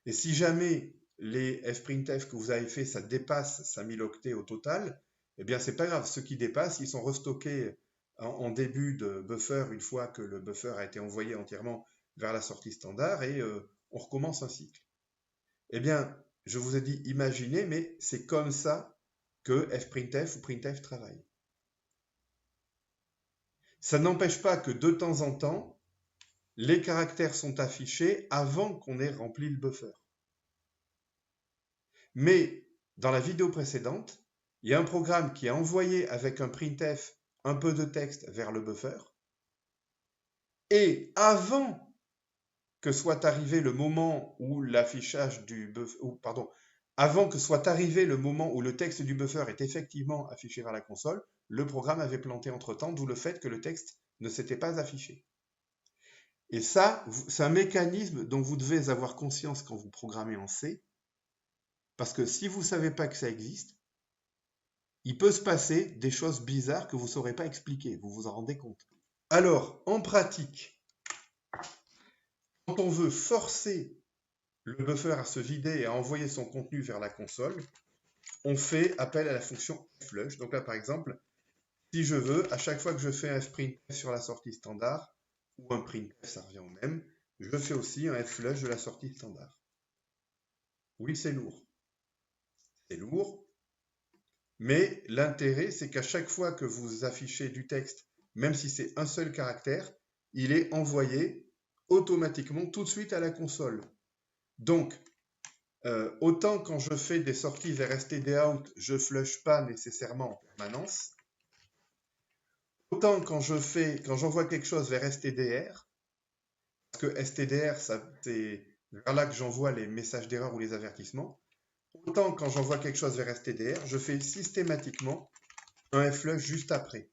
Et si jamais les fprintf que vous avez fait, ça dépasse 5000 octets au total, eh bien c'est pas grave, ceux qui dépassent, ils sont restockés en début de buffer une fois que le buffer a été envoyé entièrement vers la sortie standard et on recommence un cycle. Eh bien, je vous ai dit imaginez, mais c'est comme ça que fprintf ou printf travaille. Ça n'empêche pas que de temps en temps, les caractères sont affichés avant qu'on ait rempli le buffer. Mais dans la vidéo précédente, il y a un programme qui a envoyé avec un printf un peu de texte vers le buffer. Et avant que soit arrivé le moment où l'affichage du buffer, avant que soit arrivé le moment où le texte du buffer est effectivement affiché vers la console, le programme avait planté entre-temps, d'où le fait que le texte ne s'était pas affiché. Et ça, c'est un mécanisme dont vous devez avoir conscience quand vous programmez en C, parce que si vous ne savez pas que ça existe, il peut se passer des choses bizarres que vous ne saurez pas expliquer, vous vous en rendez compte. Alors, en pratique, quand on veut forcer le buffer à se vider et à envoyer son contenu vers la console, on fait appel à la fonction flush. Donc là, par exemple, si je veux, à chaque fois que je fais un fprintf sur la sortie standard, ou un printf, ça revient au même, je fais aussi un flush de la sortie standard. Oui, c'est lourd. C'est lourd, mais l'intérêt, c'est qu'à chaque fois que vous affichez du texte, même si c'est un seul caractère, il est envoyé automatiquement tout de suite à la console. Donc, autant quand je fais des sorties vers stdout, je ne flush pas nécessairement en permanence, autant quand j'envoie quelque chose vers stdr, parce que stdr, c'est vers là que j'envoie les messages d'erreur ou les avertissements, autant quand j'envoie quelque chose vers stdr, je fais systématiquement un flush juste après.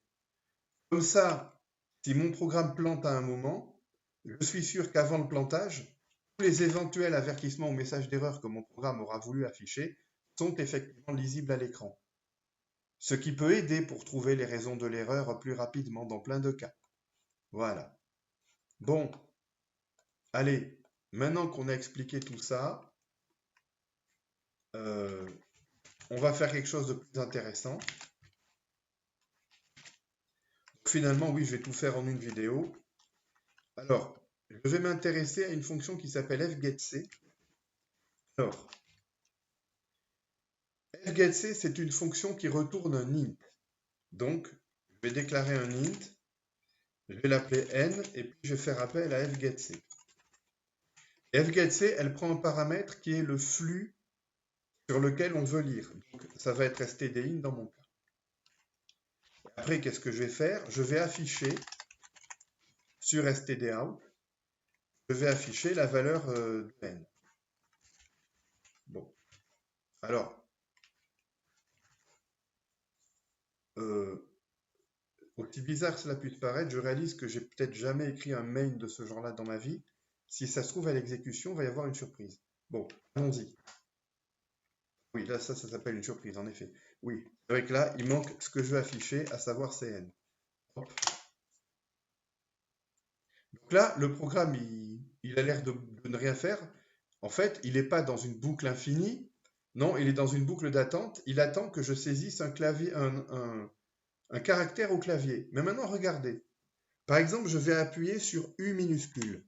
Comme ça, si mon programme plante à un moment, je suis sûr qu'avant le plantage, tous les éventuels avertissements ou messages d'erreur que mon programme aura voulu afficher sont effectivement lisibles à l'écran. Ce qui peut aider pour trouver les raisons de l'erreur plus rapidement dans plein de cas. Voilà. Bon, allez, maintenant qu'on a expliqué tout ça, on va faire quelque chose de plus intéressant. Finalement, oui, je vais tout faire en une vidéo. Alors, je vais m'intéresser à une fonction qui s'appelle fgetC. Alors, fgetC, c'est une fonction qui retourne un int. Donc, je vais déclarer un int, je vais l'appeler n, et puis je vais faire appel à fgetC. fgetC, elle prend un paramètre qui est le flux sur lequel on veut lire. Donc, ça va être stdin dans mon cas. Après, qu'est-ce que je vais faire? Je vais afficher sur stdout, je vais afficher la valeur de n. Bon. Alors, aussi bizarre que cela puisse paraître, je réalise que j'ai peut-être jamais écrit un main de ce genre-là dans ma vie. Si ça se trouve à l'exécution, il va y avoir une surprise. Bon, allons-y. Oui, là, ça s'appelle une surprise, en effet. Oui, c'est vrai que là, il manque ce que je veux afficher, à savoir cn. Hop. Donc là, le programme, il a l'air de ne rien faire. En fait, il n'est pas dans une boucle infinie. Non, il est dans une boucle d'attente. Il attend que je saisisse un clavier, un caractère au clavier. Mais maintenant, regardez. Par exemple, je vais appuyer sur U minuscule.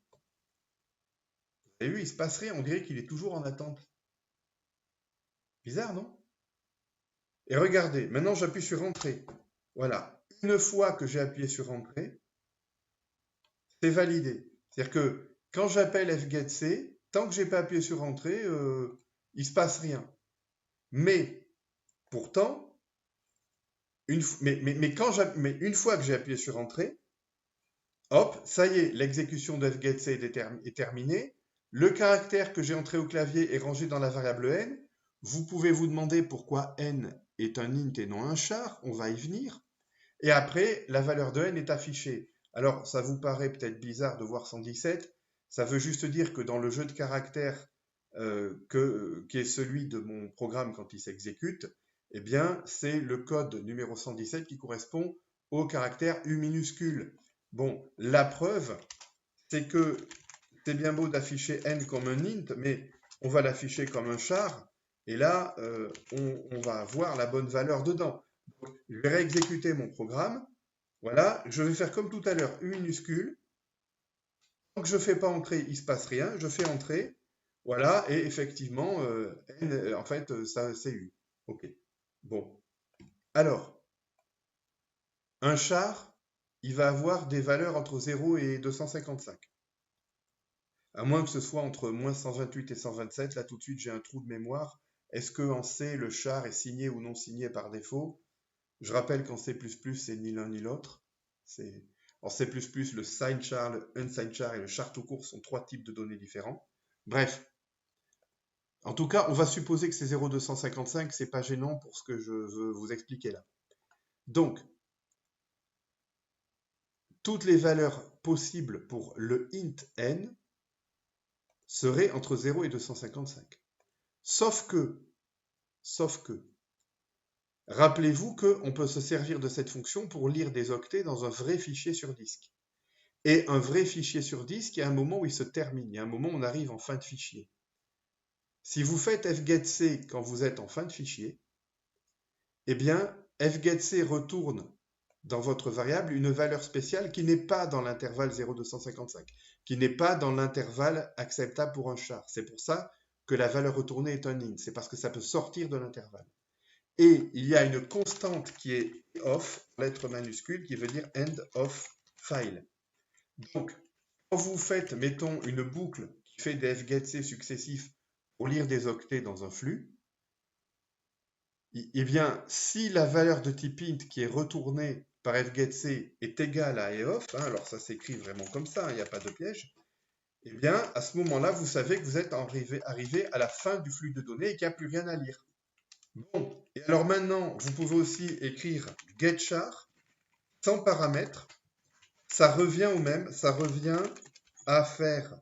Vous avez vu, il ne se passe rien. On dirait qu'il est toujours en attente. Bizarre, non? Et regardez, maintenant j'appuie sur Entrée. Voilà. Une fois que j'ai appuyé sur Entrée, c'est validé. C'est-à-dire que quand j'appelle fgetC, tant que je n'ai pas appuyé sur Entrée, il ne se passe rien. Mais pourtant, une fois que j'ai appuyé sur Entrée, hop, ça y est, l'exécution de fgetC est terminée. Le caractère que j'ai entré au clavier est rangé dans la variable n. Vous pouvez vous demander pourquoi n est un int et non un char, on va y venir. Et après, la valeur de n est affichée. Alors, ça vous paraît peut-être bizarre de voir 117. Ça veut juste dire que dans le jeu de caractères qui est celui de mon programme quand il s'exécute, eh bien, c'est le code numéro 117 qui correspond au caractère U minuscule. Bon, la preuve, c'est que c'est bien beau d'afficher n comme un int, mais on va l'afficher comme un char, et là, on va avoir la bonne valeur dedans. Donc, je vais réexécuter mon programme. Voilà, je vais faire comme tout à l'heure, U minuscule. Tant que je ne fais pas entrer, il ne se passe rien. Je fais entrer. Voilà, et effectivement, n, en fait, ça, c'est U. OK. Bon. Alors, un char, il va avoir des valeurs entre 0 et 255. À moins que ce soit entre moins 128 et 127, là tout de suite j'ai un trou de mémoire. Est-ce que en C, le char est signé ou non signé par défaut? Je rappelle qu'en C++, c'est ni l'un ni l'autre. En C++, le signed char, le unsigned char et le char tout court sont trois types de données différents. Bref. En tout cas, on va supposer que c'est 0,255, c'est pas gênant pour ce que je veux vous expliquer là. Donc, toutes les valeurs possibles pour le int n seraient entre 0 et 255. Sauf que, rappelez-vous qu'on peut se servir de cette fonction pour lire des octets dans un vrai fichier sur disque. Et un vrai fichier sur disque, il y a un moment où il se termine, il y a un moment où on arrive en fin de fichier. Si vous faites fgetC quand vous êtes en fin de fichier, eh bien, fgetC retourne dans votre variable une valeur spéciale qui n'est pas dans l'intervalle 0,255, qui n'est pas dans l'intervalle acceptable pour un char. C'est pour ça que la valeur retournée est un int, c'est parce que ça peut sortir de l'intervalle. Et il y a une constante qui est of, lettre minuscule, qui veut dire end of file. Donc, quand vous faites, mettons, une boucle qui fait des fgetC successifs pour lire des octets dans un flux, eh bien, si la valeur de type int qui est retournée par fgetC est égale à eof, alors ça s'écrit vraiment comme ça, il n'y a pas de piège, eh bien, à ce moment-là, vous savez que vous êtes arrivé à la fin du flux de données et qu'il n'y a plus rien à lire. Bon, et alors maintenant, vous pouvez aussi écrire getChar sans paramètre. Ça revient au même, ça revient à faire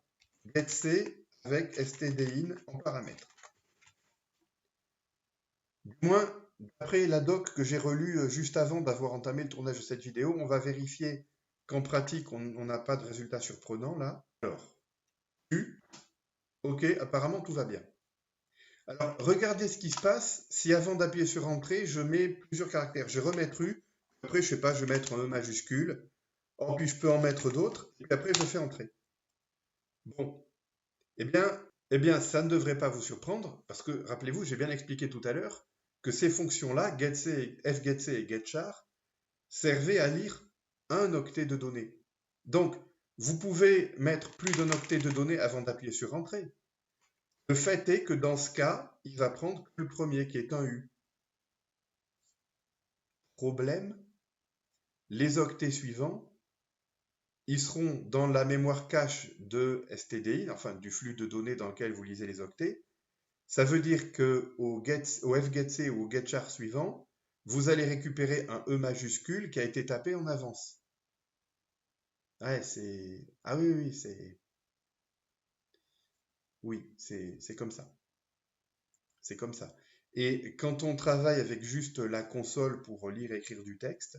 getC avec stdin en paramètre. Du moins, d'après la doc que j'ai relue juste avant d'avoir entamé le tournage de cette vidéo, on va vérifier qu'en pratique, on n'a pas de résultat surprenant là. Alors, OK, apparemment tout va bien. Alors, regardez ce qui se passe si avant d'appuyer sur Entrée, je mets plusieurs caractères. Je vais remettre U, après, je sais pas, je vais mettre un E majuscule, puis je peux en mettre d'autres, et puis après, je fais Entrée. Bon, eh bien, ça ne devrait pas vous surprendre, parce que, rappelez-vous, j'ai bien expliqué tout à l'heure que ces fonctions-là, getC, fgetC et getchar, servaient à lire un octet de données. Donc, vous pouvez mettre plus d'un octet de données avant d'appuyer sur Entrée. Le fait est que dans ce cas, il va prendre que le premier qui est un U. Problème, les octets suivants, ils seront dans la mémoire cache de stdin, enfin du flux de données dans lequel vous lisez les octets. Ça veut dire qu'au fgetC ou au getchar suivant, vous allez récupérer un E majuscule qui a été tapé en avance. Ouais, c'est... Ah oui, oui, c'est... Oui, c'est comme ça. C'est comme ça. Et quand on travaille avec juste la console pour lire et écrire du texte,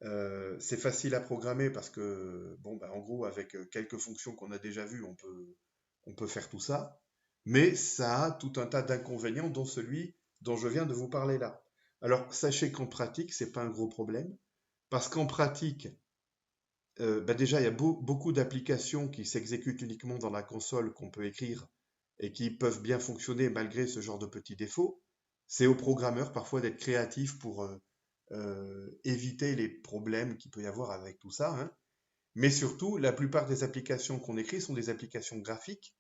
c'est facile à programmer parce que, bon, bah, en gros, avec quelques fonctions qu'on a déjà vues, on peut faire tout ça. Mais ça a tout un tas d'inconvénients, dont celui dont je viens de vous parler là. Alors, sachez qu'en pratique, c'est pas un gros problème, parce qu'en pratique, bah, déjà, il y a beaucoup d'applications qui s'exécutent uniquement dans la console qu'on peut écrire et qui peuvent bien fonctionner malgré ce genre de petits défauts. C'est aux programmeurs parfois d'être créatifs pour éviter les problèmes qu'il peut y avoir avec tout ça, hein. Mais surtout, la plupart des applications qu'on écrit sont des applications graphiques.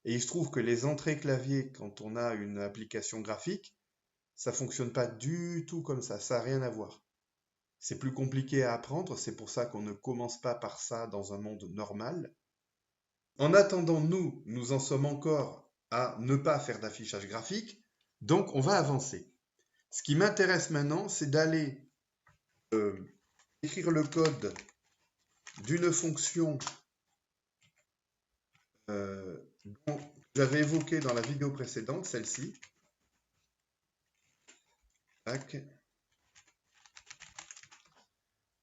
Et il se trouve que les entrées clavier, quand on a une application graphique, ça fonctionne pas du tout comme ça n'a rien à voir. C'est plus compliqué à apprendre, c'est pour ça qu'on ne commence pas par ça dans un monde normal. En attendant, nous en sommes encore à ne pas faire d'affichage graphique, donc on va avancer. Ce qui m'intéresse maintenant, c'est d'aller écrire le code d'une fonction dont j'avais évoqué dans la vidéo précédente, celle-ci. Tac.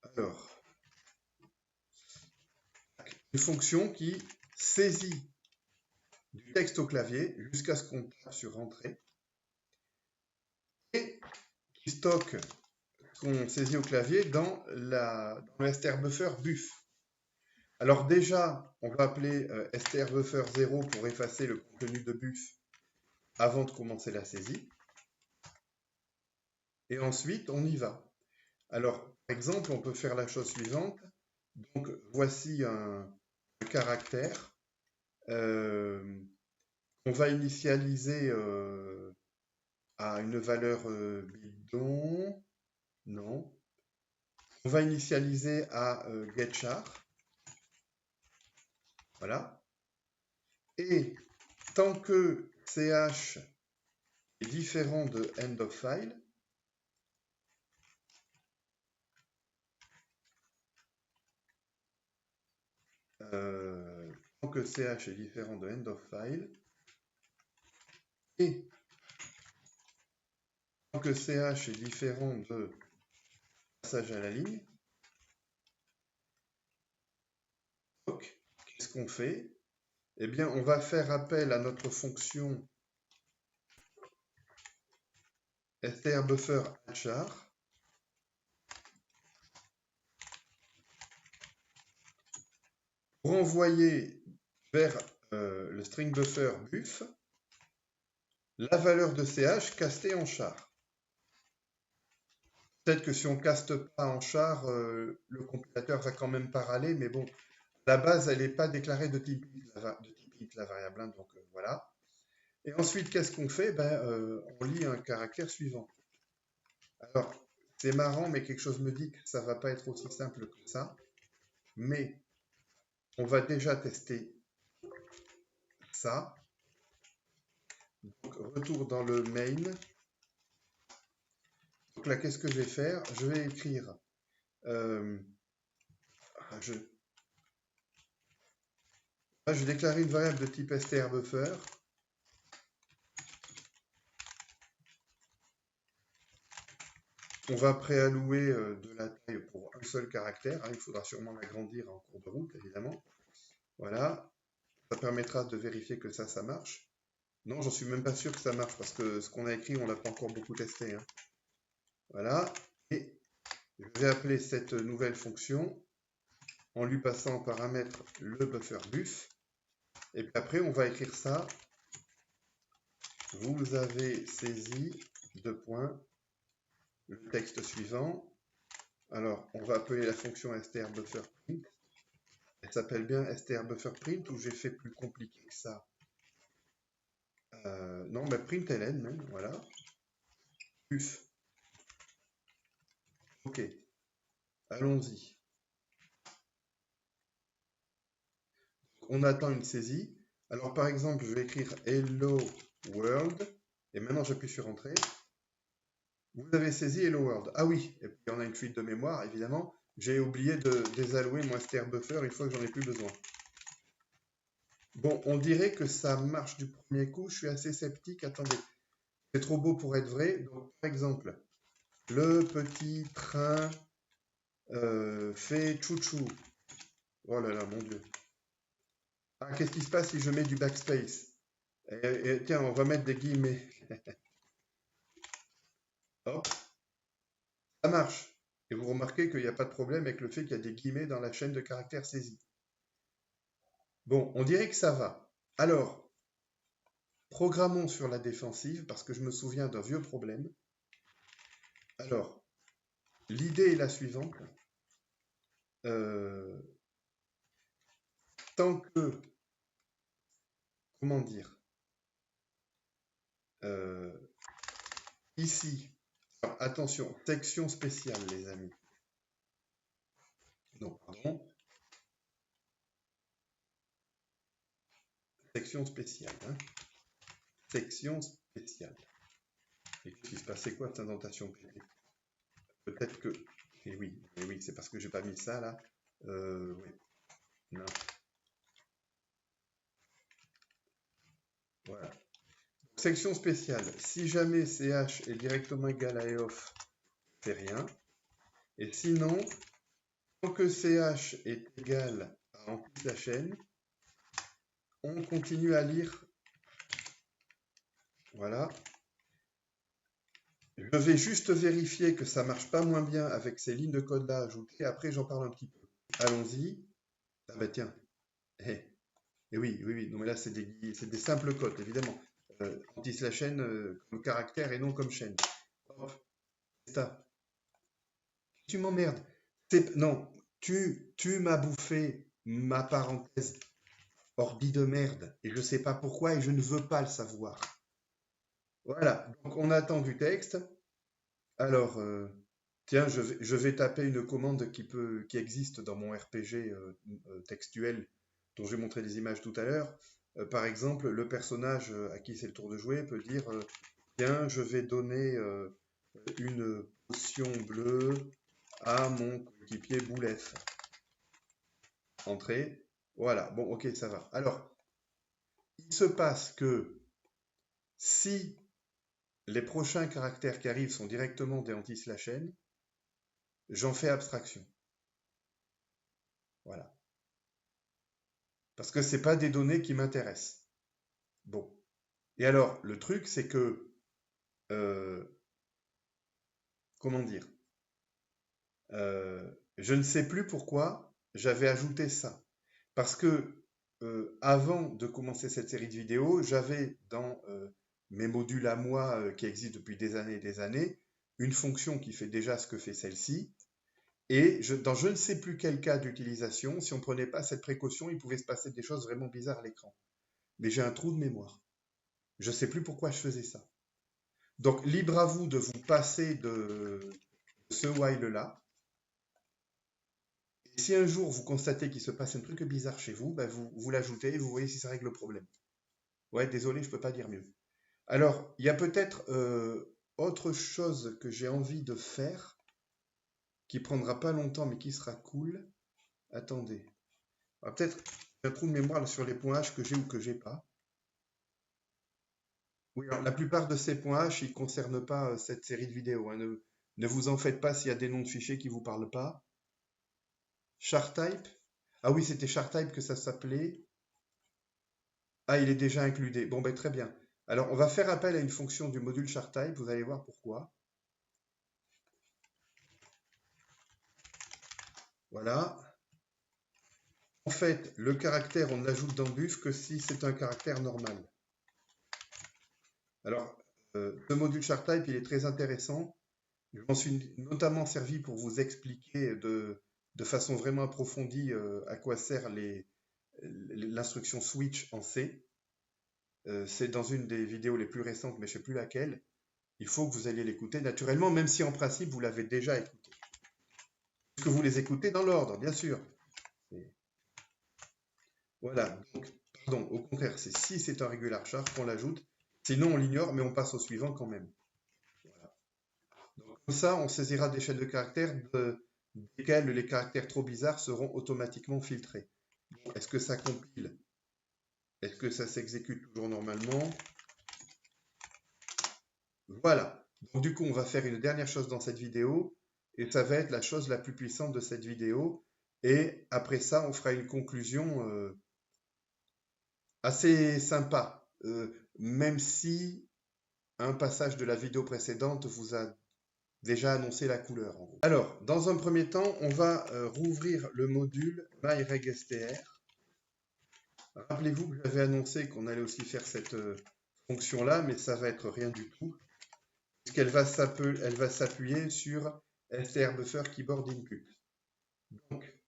Alors, une fonction qui saisit du texte au clavier jusqu'à ce qu'on tape sur Entrée et qui stocke ce qu'on saisit au clavier dans le strbuffer buff. Alors déjà, on va appeler strbuffer 0 pour effacer le contenu de buff avant de commencer la saisie. Et ensuite, on y va. Alors, par exemple, on peut faire la chose suivante. Donc, voici un caractère qu'on va initialiser à une valeur bidon. Non. On va initialiser à getChar. Voilà. Et tant que ch est différent de end of file, tant que ch est différent de end of file, et tant que ch est différent de passage à la ligne, donc, qu'est-ce qu'on fait? Eh bien, on va faire appel à notre fonction strbuffer char pour envoyer vers le string buffer buff la valeur de ch castée en char. Peut-être que si on caste pas en char, le compilateur va quand même pas râler, mais bon, la base, elle n'est pas déclarée de type int, la variable, hein, donc voilà. Et ensuite, qu'est-ce qu'on fait? On lit un caractère suivant. Alors, c'est marrant, mais quelque chose me dit que ça ne va pas être aussi simple que ça. Mais on va déjà tester ça. Donc, retour dans le main. Donc là, qu'est-ce que je vais faire? Je vais écrire... je vais déclarer une variable de type strbuffer. On va préallouer de la taille pour un seul caractère. Hein, il faudra sûrement l'agrandir en cours de route, évidemment. Voilà. Ça permettra de vérifier que ça marche. Non, j'en suis même pas sûr que ça marche parce que ce qu'on a écrit, on l'a pas encore beaucoup testé. Hein. Voilà. Et je vais appeler cette nouvelle fonction en lui passant en paramètre le buffer buff. Et puis après, on va écrire ça. Vous avez saisi deux points le texte suivant. Alors, on va appeler la fonction strbufferprint. Elle s'appelle bien strbufferprint ou j'ai fait plus compliqué que ça? Non, mais println même, voilà. Buff. Ok. Allons-y. On attend une saisie. Alors, par exemple, je vais écrire Hello World. Et maintenant, j'appuie sur Entrée. Vous avez saisi Hello World. Ah oui, et puis on a une fuite de mémoire, évidemment. J'ai oublié de désallouer mon strbuffer une fois que j'en ai plus besoin. Bon, on dirait que ça marche du premier coup. Je suis assez sceptique. Attendez, c'est trop beau pour être vrai. Donc, par exemple, le petit train fait chouchou. Oh là là, mon Dieu. Ah, qu'est-ce qui se passe si je mets du backspace? Tiens, on va mettre des guillemets. Hop, ça marche. Et vous remarquez qu'il n'y a pas de problème avec le fait qu'il y a des guillemets dans la chaîne de caractères saisis. Bon, on dirait que ça va. Alors, programmons sur la défensive parce que je me souviens d'un vieux problème. Alors, l'idée est la suivante. Tant que, comment dire, ici, alors, attention, section spéciale, les amis. Non, pardon. Section spéciale. Hein. Section spéciale. Et qu'est-ce qui se passe? C'est quoi cette indentation PP? Peut-être que... Et oui, c'est parce que j'ai pas mis ça là. Oui. Non. Voilà. Section spéciale. Si jamais CH est directement égal à EOF, c'est rien. Et sinon, tant que CH est égal à remplisse la chaîne, on continue à lire. Voilà. Je vais juste vérifier que ça marche pas moins bien avec ces lignes de code là ajoutées. Après, j'en parle un petit peu. Allons-y. Ah bah tiens. Eh. Et oui. Non mais là, c'est des simples codes, évidemment. Remplisse la chaîne comme caractère et non comme chaîne. Hop. C'est ça. Tu m'emmerdes. Non, tu m'as bouffé ma parenthèse ordi de merde. Et je ne sais pas pourquoi et je ne veux pas le savoir. Voilà, donc on attend du texte. Alors, tiens, je vais taper une commande qui existe dans mon RPG textuel dont j'ai montré des images tout à l'heure. Par exemple, le personnage à qui c'est le tour de jouer peut dire tiens, je vais donner une potion bleue à mon coéquipier Boulef. Entrée. Voilà, bon, ok, ça va. Alors, il se passe que si les prochains caractères qui arrivent sont directement des anti-slash-n, j'en fais abstraction. Voilà. Parce que ce n'est pas des données qui m'intéressent. Bon. Et alors, le truc, c'est que... comment dire je ne sais plus pourquoi j'avais ajouté ça. Parce que avant de commencer cette série de vidéos, j'avais dans mes modules à moi qui existent depuis des années et des années, une fonction qui fait déjà ce que fait celle-ci. Et dans je ne sais plus quel cas d'utilisation, si on ne prenait pas cette précaution, il pouvait se passer des choses vraiment bizarres à l'écran. Mais j'ai un trou de mémoire. Je ne sais plus pourquoi je faisais ça. Donc, libre à vous de vous passer de ce while-là. Et si un jour vous constatez qu'il se passe un truc bizarre chez vous, ben vous l'ajoutez et vous voyez si ça règle le problème. Ouais, désolé, je ne peux pas dire mieux. Alors, il y a peut-être autre chose que j'ai envie de faire, qui prendra pas longtemps, mais qui sera cool. Attendez. Peut-être un trou de mémoire sur les points H que j'ai ou que j'ai pas. Oui, alors, la plupart de ces points H, ils ne concernent pas cette série de vidéos. Hein. Ne vous en faites pas s'il y a des noms de fichiers qui ne vous parlent pas. Chartype. Ah oui, c'était Chartype que ça s'appelait. Ah, il est déjà includé. Bon, ben très bien. Alors, on va faire appel à une fonction du module Chartype. Vous allez voir pourquoi. Voilà. En fait, le caractère, on ne l'ajoute dans buf que si c'est un caractère normal. Alors, ce module Chartype, il est très intéressant. Je m'en suis notamment servi pour vous expliquer de façon vraiment approfondie à quoi sert l'instruction switch en C. C'est dans une des vidéos les plus récentes, mais je ne sais plus laquelle. Il faut que vous alliez l'écouter naturellement, même si en principe vous l'avez déjà écouté. Est-ce que vous les écoutez dans l'ordre, bien sûr. Voilà, donc, pardon, au contraire, c'est si c'est un regular char qu'on l'ajoute. Sinon, on l'ignore, mais on passe au suivant quand même. Voilà. Donc, comme ça, on saisira des chaînes de caractères desquelles les caractères trop bizarres seront automatiquement filtrés. Est-ce que ça compile? Est-ce que ça s'exécute toujours normalement? Voilà. Donc, du coup, on va faire une dernière chose dans cette vidéo, et ça va être la chose la plus puissante de cette vidéo. Et après ça, on fera une conclusion assez sympa, même si un passage de la vidéo précédente vous a déjà annoncé la couleur. En gros. Alors, dans un premier temps, on va rouvrir le module myregstr. Rappelez-vous que j'avais annoncé qu'on allait aussi faire cette fonction-là, mais ça va être rien du tout, puisqu'elle va s'appuyer sur strbuffer keyboard input. Donc,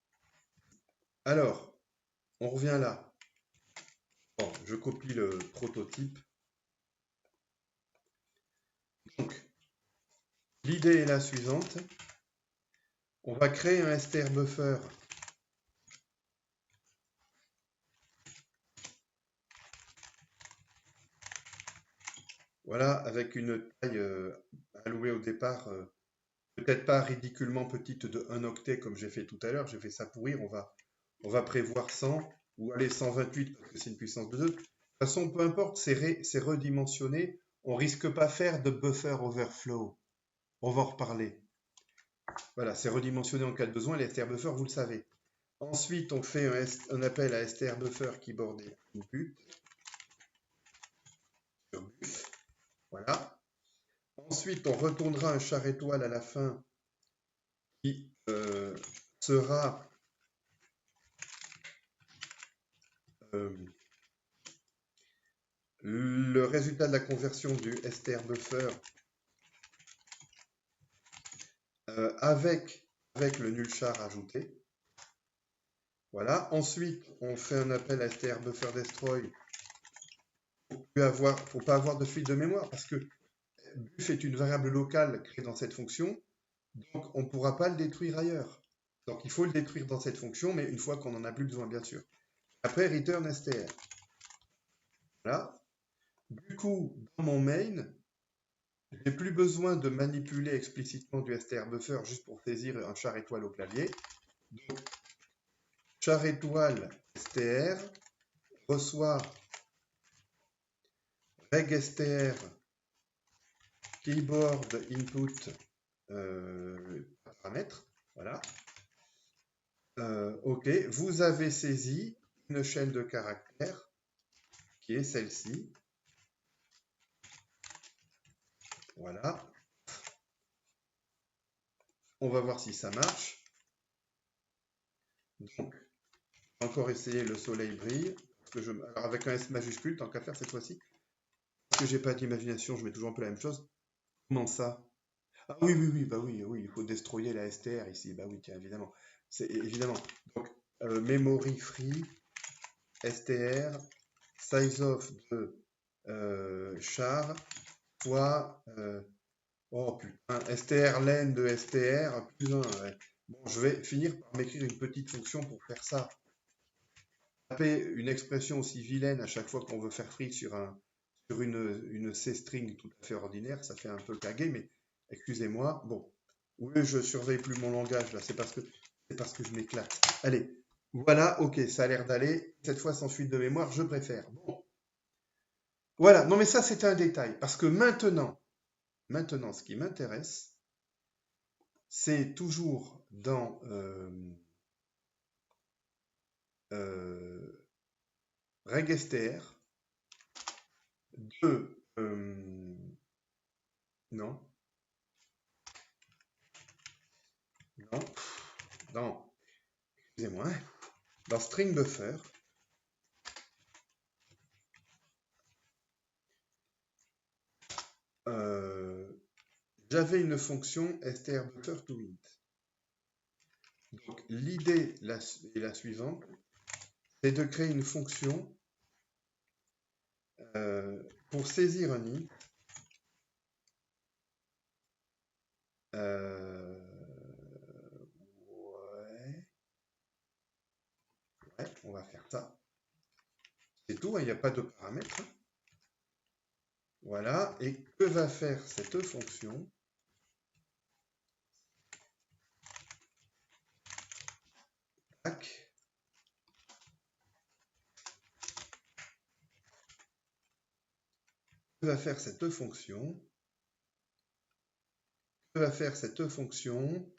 alors, on revient là. Bon, je copie le prototype. Donc, l'idée est la suivante. On va créer un strbuffer voilà, avec une taille allouée au départ, peut-être pas ridiculement petite de 1 octet comme j'ai fait tout à l'heure, j'ai fait ça pourrir, on va prévoir 100 ou aller 128 parce que c'est une puissance de 2. De toute façon, peu importe, c'est redimensionné. On risque pas faire de buffer overflow. On va en reparler. Voilà, c'est redimensionné en cas de besoin. Les str buffer, vous le savez. Ensuite, on fait un appel à str buffer keyboard input sur buff. Voilà. Ensuite, on retournera un char étoile à la fin qui sera le résultat de la conversion du str buffer avec le nul char ajouté. Voilà. Ensuite, on fait un appel à str buffer destroy pour ne pas avoir de fuite de mémoire, parce que buff est une variable locale créée dans cette fonction, donc on ne pourra pas le détruire ailleurs. Donc il faut le détruire dans cette fonction, mais une fois qu'on n'en a plus besoin, bien sûr. Après, return str. Voilà. Du coup, dans mon main, je n'ai plus besoin de manipuler explicitement du str buffer juste pour saisir un char étoile au clavier. Donc, char étoile str reçoit reg str keyboard input paramètre. Voilà. OK, vous avez saisi une chaîne de caractères qui est celle-ci. Voilà. On va voir si ça marche. Donc, encore essayer le soleil brille. Parce que alors avec un S majuscule, tant qu'à faire cette fois-ci. Parce que j'ai pas d'imagination, je mets toujours un peu la même chose. Comment ça? Ah oui, bah oui, il faut destroyer la str ici. Bah oui, tiens, évidemment. C'est évidemment. Donc, memory free, str, size of de char, fois oh putain, strlen de str plus 1. Ouais. Bon, je vais finir par m'écrire une petite fonction pour faire ça. Taper une expression aussi vilaine à chaque fois qu'on veut faire free sur une C-string tout à fait ordinaire, ça fait un peu caguer, mais excusez-moi. Bon, oui, je surveille plus mon langage là, c'est parce que je m'éclate. Allez, voilà, ok, ça a l'air d'aller. Cette fois sans fuite de mémoire, je préfère. Bon, voilà. Non, mais ça c'est un détail, parce que maintenant, ce qui m'intéresse, c'est toujours dans regstr de non, excusez-moi, dans string buffer, j'avais une fonction strbuffer to int. Donc l'idée est la suivante, c'est de créer une fonction pour saisir un int. Ouais, on va faire ça. C'est tout, il n'y a pas de paramètres. Voilà, et que va faire cette fonction? Tac. Que va faire cette fonction? Que va faire cette fonction?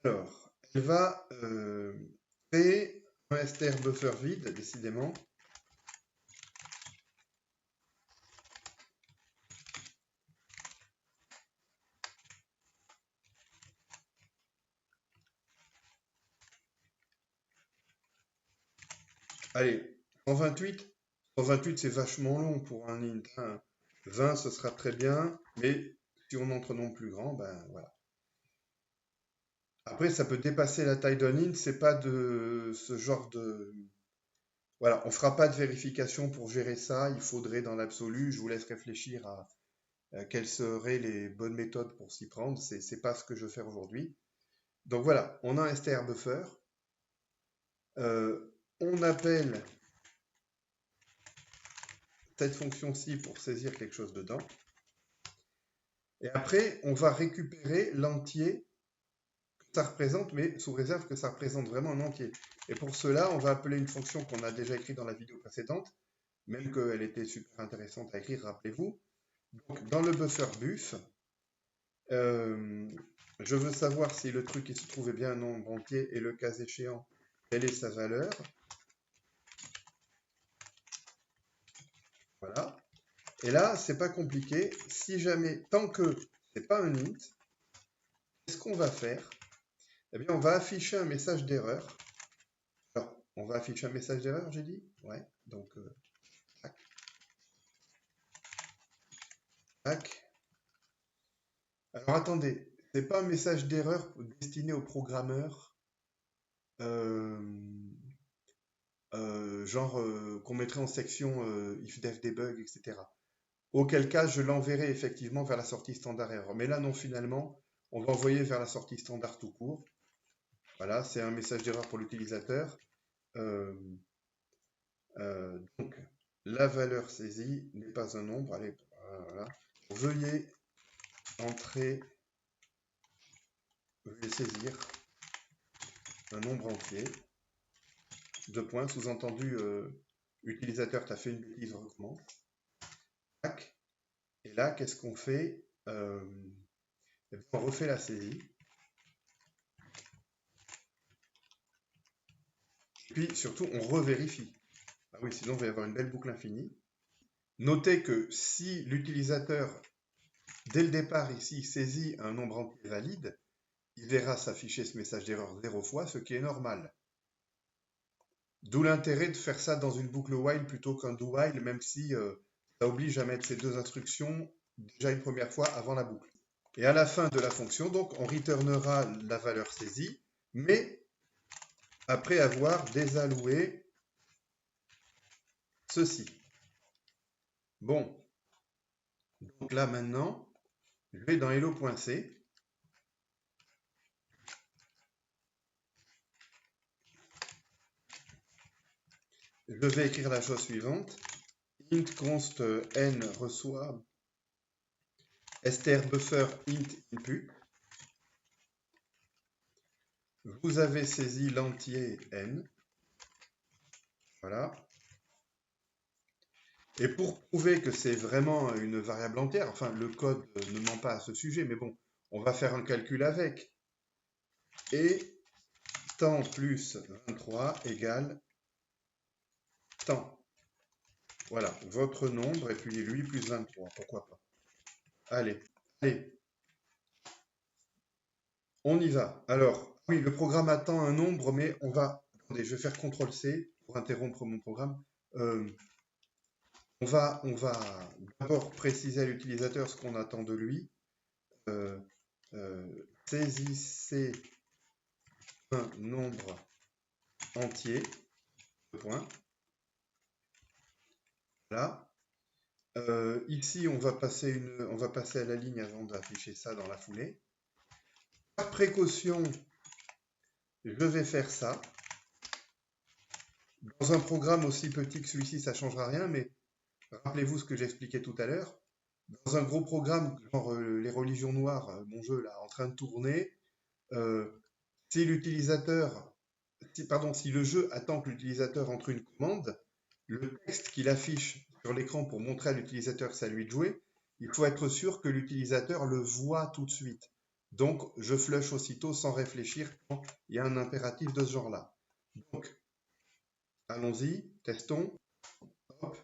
Alors, elle va créer un str buffer vide, décidément. Allez, 128. 128, c'est vachement long pour un int. 20, ce sera très bien, mais si on entre non plus grand, ben voilà. Après, ça peut dépasser la taille d'un int, c'est pas de ce genre de... Voilà, on fera pas de vérification pour gérer ça, il faudrait dans l'absolu, je vous laisse réfléchir à quelles seraient les bonnes méthodes pour s'y prendre, c'est pas ce que je vais faire aujourd'hui. Donc voilà, on a un str buffer, on appelle cette fonction-ci pour saisir quelque chose dedans, et après, on va récupérer l'entier que ça représente, mais sous réserve que ça représente vraiment un entier. Et pour cela, on va appeler une fonction qu'on a déjà écrite dans la vidéo précédente, même qu'elle était super intéressante à écrire, rappelez-vous. Donc, dans le buffer buf, je veux savoir si le truc il se trouvait bien un nombre entier et le cas échéant, quelle est sa valeur. Voilà. Et là, c'est pas compliqué. Si jamais, tant que c'est pas un int, qu'est-ce qu'on va faire? Eh bien, on va afficher un message d'erreur. Alors, on va afficher un message d'erreur, j'ai dit? Ouais. Donc, tac, tac. Alors, attendez. C'est pas un message d'erreur destiné aux programmeurs, euh, genre qu'on mettrait en section if def debug, etc. Auquel cas, je l'enverrai effectivement vers la sortie standard erreur. Mais là, non, finalement, on va envoyer vers la sortie standard tout court. Voilà, c'est un message d'erreur pour l'utilisateur. Donc, la valeur saisie n'est pas un nombre. Allez, voilà. Veuillez saisir un nombre entier. Deux points, sous-entendu, utilisateur, tu as fait une bêtise, recommence. Tac. Et là, qu'est-ce qu'on fait? On refait la saisie. Puis surtout, on revérifie. Ah oui, sinon, il va y avoir une belle boucle infinie. Notez que si l'utilisateur, dès le départ ici, saisit un nombre entier valide, il verra s'afficher ce message d'erreur 0 fois, ce qui est normal. D'où l'intérêt de faire ça dans une boucle while plutôt qu'un do while, même si ça oblige à mettre ces deux instructions déjà une première fois avant la boucle. Et à la fin de la fonction, donc, on returnera la valeur saisie, mais après avoir désalloué ceci. Bon, donc là maintenant, je vais dans hello.c. Je vais écrire la chose suivante. Int const n reçoit str buffer int input. Vous avez saisi l'entier n. Voilà. Et pour prouver que c'est vraiment une variable entière, enfin le code ne ment pas à ce sujet, mais bon, on va faire un calcul avec. Et temps plus 23 égale temps. Voilà, votre nombre et puis lui plus 23, pourquoi pas. Allez, allez, on y va. Alors, oui, le programme attend un nombre, mais on va... Attendez, je vais faire CTRL-C pour interrompre mon programme. On va d'abord préciser à l'utilisateur ce qu'on attend de lui. Saisissez un nombre entier, point. Voilà. Ici, on va passer à la ligne avant d'afficher ça dans la foulée. Par précaution, je vais faire ça. Dans un programme aussi petit que celui-ci, ça ne changera rien, mais rappelez-vous ce que j'expliquais tout à l'heure. Dans un gros programme, genre les religions noires, mon jeu là, en train de tourner, si le jeu attend que l'utilisateur entre une commande, le texte qu'il affiche sur l'écran pour montrer à l'utilisateur que c'est à lui de jouer, il faut être sûr que l'utilisateur le voit tout de suite. Donc, je flush aussitôt sans réfléchir quand il y a un impératif de ce genre-là. Donc, allons-y, testons. Hop.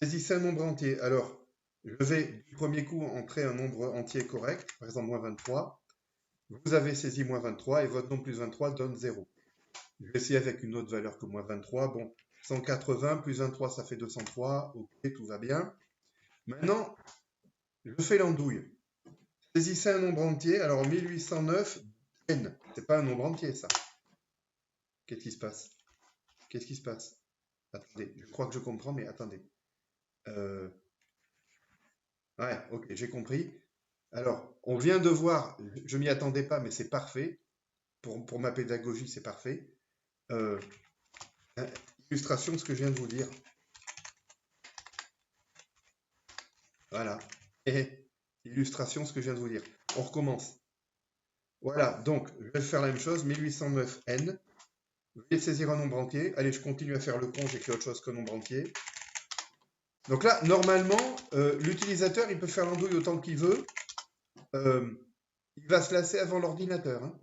Saisissez un nombre entier. Alors, je vais du premier coup entrer un nombre entier correct, par exemple moins 23. Vous avez saisi moins 23 et votre nombre plus 23 donne 0. Je vais essayer avec une autre valeur que moins 23. Bon, 180 plus 23, ça fait 203. Ok, tout va bien. Maintenant, je fais l'andouille. Saisissez un nombre entier. Alors, 1809, n. C'est pas un nombre entier, ça. Qu'est-ce qui se passe? Qu'est-ce qui se passe? Attendez, je crois que je comprends, mais attendez. Ouais, ok, j'ai compris. Alors, on vient de voir, je m'y attendais pas, mais c'est parfait. Pour ma pédagogie, c'est parfait. Illustration de ce que je viens de vous dire. Voilà. Et illustration de ce que je viens de vous dire. On recommence. Voilà, donc je vais faire la même chose, 1809n. Veuillez saisir un nombre entier. Allez, je continue à faire le con, j'écris autre chose que nombre entier. Donc là, normalement, l'utilisateur, il peut faire l'andouille autant qu'il veut. Il va se lasser avant l'ordinateur. Hein.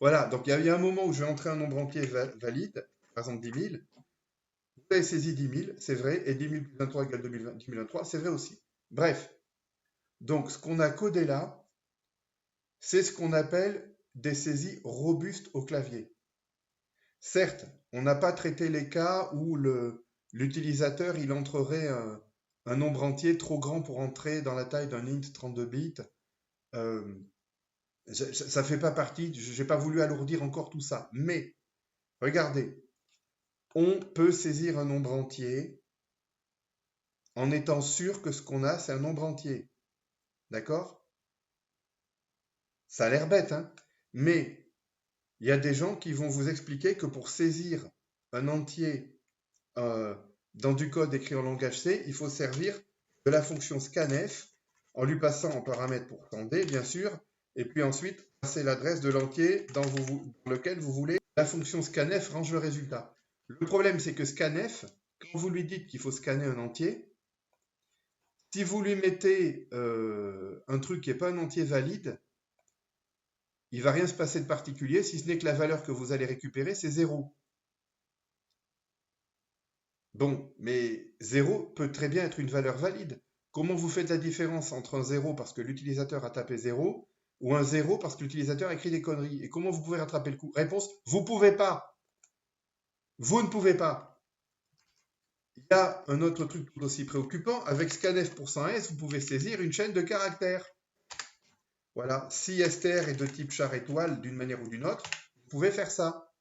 Voilà, donc il y a un moment où je vais entrer un nombre entier valide, par exemple 10 000. Vous avez saisi 10 000, c'est vrai, et 10 000 plus 23 égale 2023, c'est vrai aussi. Bref, donc ce qu'on a codé là, c'est ce qu'on appelle des saisies robustes au clavier. Certes, on n'a pas traité les cas où l'utilisateur il entrerait un nombre entier trop grand pour entrer dans la taille d'un int 32 bits. Ça ne fait pas partie, je n'ai pas voulu alourdir encore tout ça. Mais, regardez, on peut saisir un nombre entier en étant sûr que ce qu'on a, c'est un nombre entier. D'accord? Ça a l'air bête, hein? Mais il y a des gens qui vont vous expliquer que pour saisir un entier dans du code écrit en langage C, il faut servir de la fonction scanf en lui passant en paramètre %d, bien sûr, et puis ensuite passer l'adresse de l'entier dans lequel vous voulez. La fonction scanf range le résultat. Le problème, c'est que scanf, quand vous lui dites qu'il faut scanner un entier, si vous lui mettez un truc qui n'est pas un entier valide, il ne va rien se passer de particulier, si ce n'est que la valeur que vous allez récupérer, c'est 0. Bon, mais 0 peut très bien être une valeur valide. Comment vous faites la différence entre un 0 parce que l'utilisateur a tapé 0 ou un 0 parce que l'utilisateur a écrit des conneries? Et comment vous pouvez rattraper le coup? Réponse, vous ne pouvez pas. Vous ne pouvez pas. Il y a un autre truc tout aussi préoccupant. Avec scanf %s, vous pouvez saisir une chaîne de caractères. Voilà, si str est de type char étoile d'une manière ou d'une autre, vous pouvez faire ça.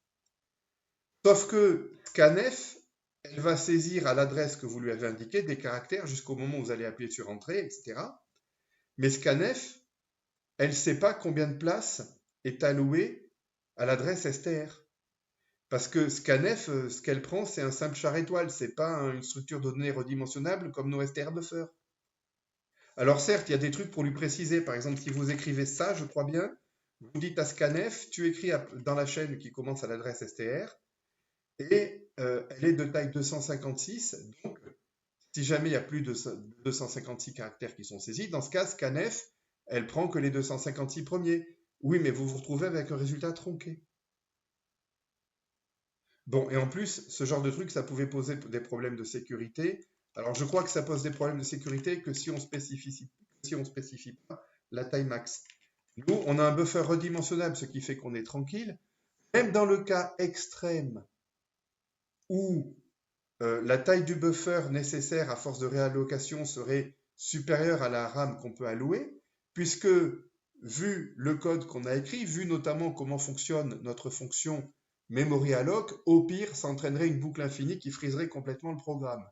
Sauf que scanf, elle va saisir à l'adresse que vous lui avez indiquée des caractères jusqu'au moment où vous allez appuyer sur Entrée, etc. Mais scanf, elle ne sait pas combien de place est allouée à l'adresse str. Parce que scanf, ce qu'elle prend, c'est un simple char étoile, ce n'est pas une structure de données redimensionnable comme nos str buffers. Alors certes, il y a des trucs pour lui préciser. Par exemple, si vous écrivez ça, je crois bien, vous dites à scanf, tu écris dans la chaîne qui commence à l'adresse str, et elle est de taille 256. Donc, si jamais il y a plus de 256 caractères qui sont saisis, dans ce cas, scanf, elle prend que les 256 premiers. Oui, mais vous vous retrouvez avec un résultat tronqué. Bon, et en plus, ce genre de truc, ça pouvait poser des problèmes de sécurité. Alors, je crois que ça pose des problèmes de sécurité que si on spécifie pas la taille max. Nous, on a un buffer redimensionnable, ce qui fait qu'on est tranquille. Même dans le cas extrême où la taille du buffer nécessaire à force de réallocation serait supérieure à la RAM qu'on peut allouer, puisque vu le code qu'on a écrit, vu notamment comment fonctionne notre fonction memory alloc, au pire, ça entraînerait une boucle infinie qui friserait complètement le programme.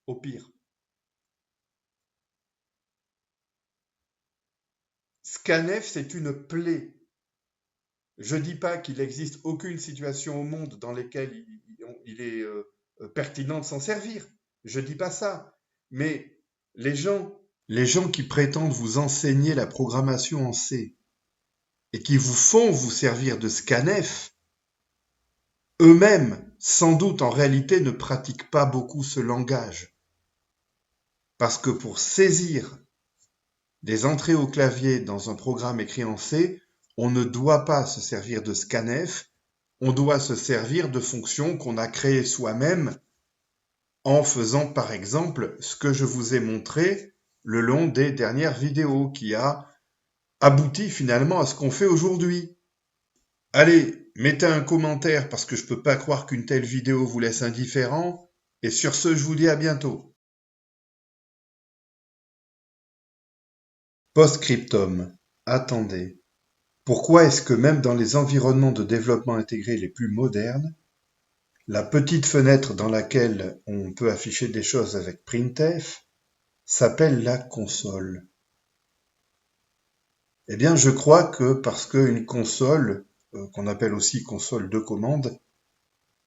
Au pire. Scanf, c'est une plaie. Je ne dis pas qu'il n'existe aucune situation au monde dans laquelle il est pertinent de s'en servir. Je ne dis pas ça. Mais les gens qui prétendent vous enseigner la programmation en C et qui vous font vous servir de scanf, eux-mêmes, sans doute en réalité, ne pratiquent pas beaucoup ce langage. Parce que pour saisir des entrées au clavier dans un programme écrit en C, on ne doit pas se servir de scanf, on doit se servir de fonctions qu'on a créées soi-même en faisant par exemple ce que je vous ai montré le long des dernières vidéos qui a abouti finalement à ce qu'on fait aujourd'hui. Allez, mettez un commentaire parce que je ne peux pas croire qu'une telle vidéo vous laisse indifférent. Et sur ce, je vous dis à bientôt. Postscriptum. Attendez. Pourquoi est-ce que même dans les environnements de développement intégré les plus modernes, la petite fenêtre dans laquelle on peut afficher des choses avec printf s'appelle la console? Eh bien, je crois que parce qu'une console, qu'on appelle aussi console de commande,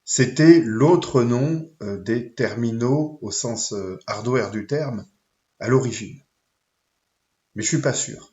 c'était l'autre nom des terminaux au sens hardware du terme à l'origine. Mais je suis pas sûr.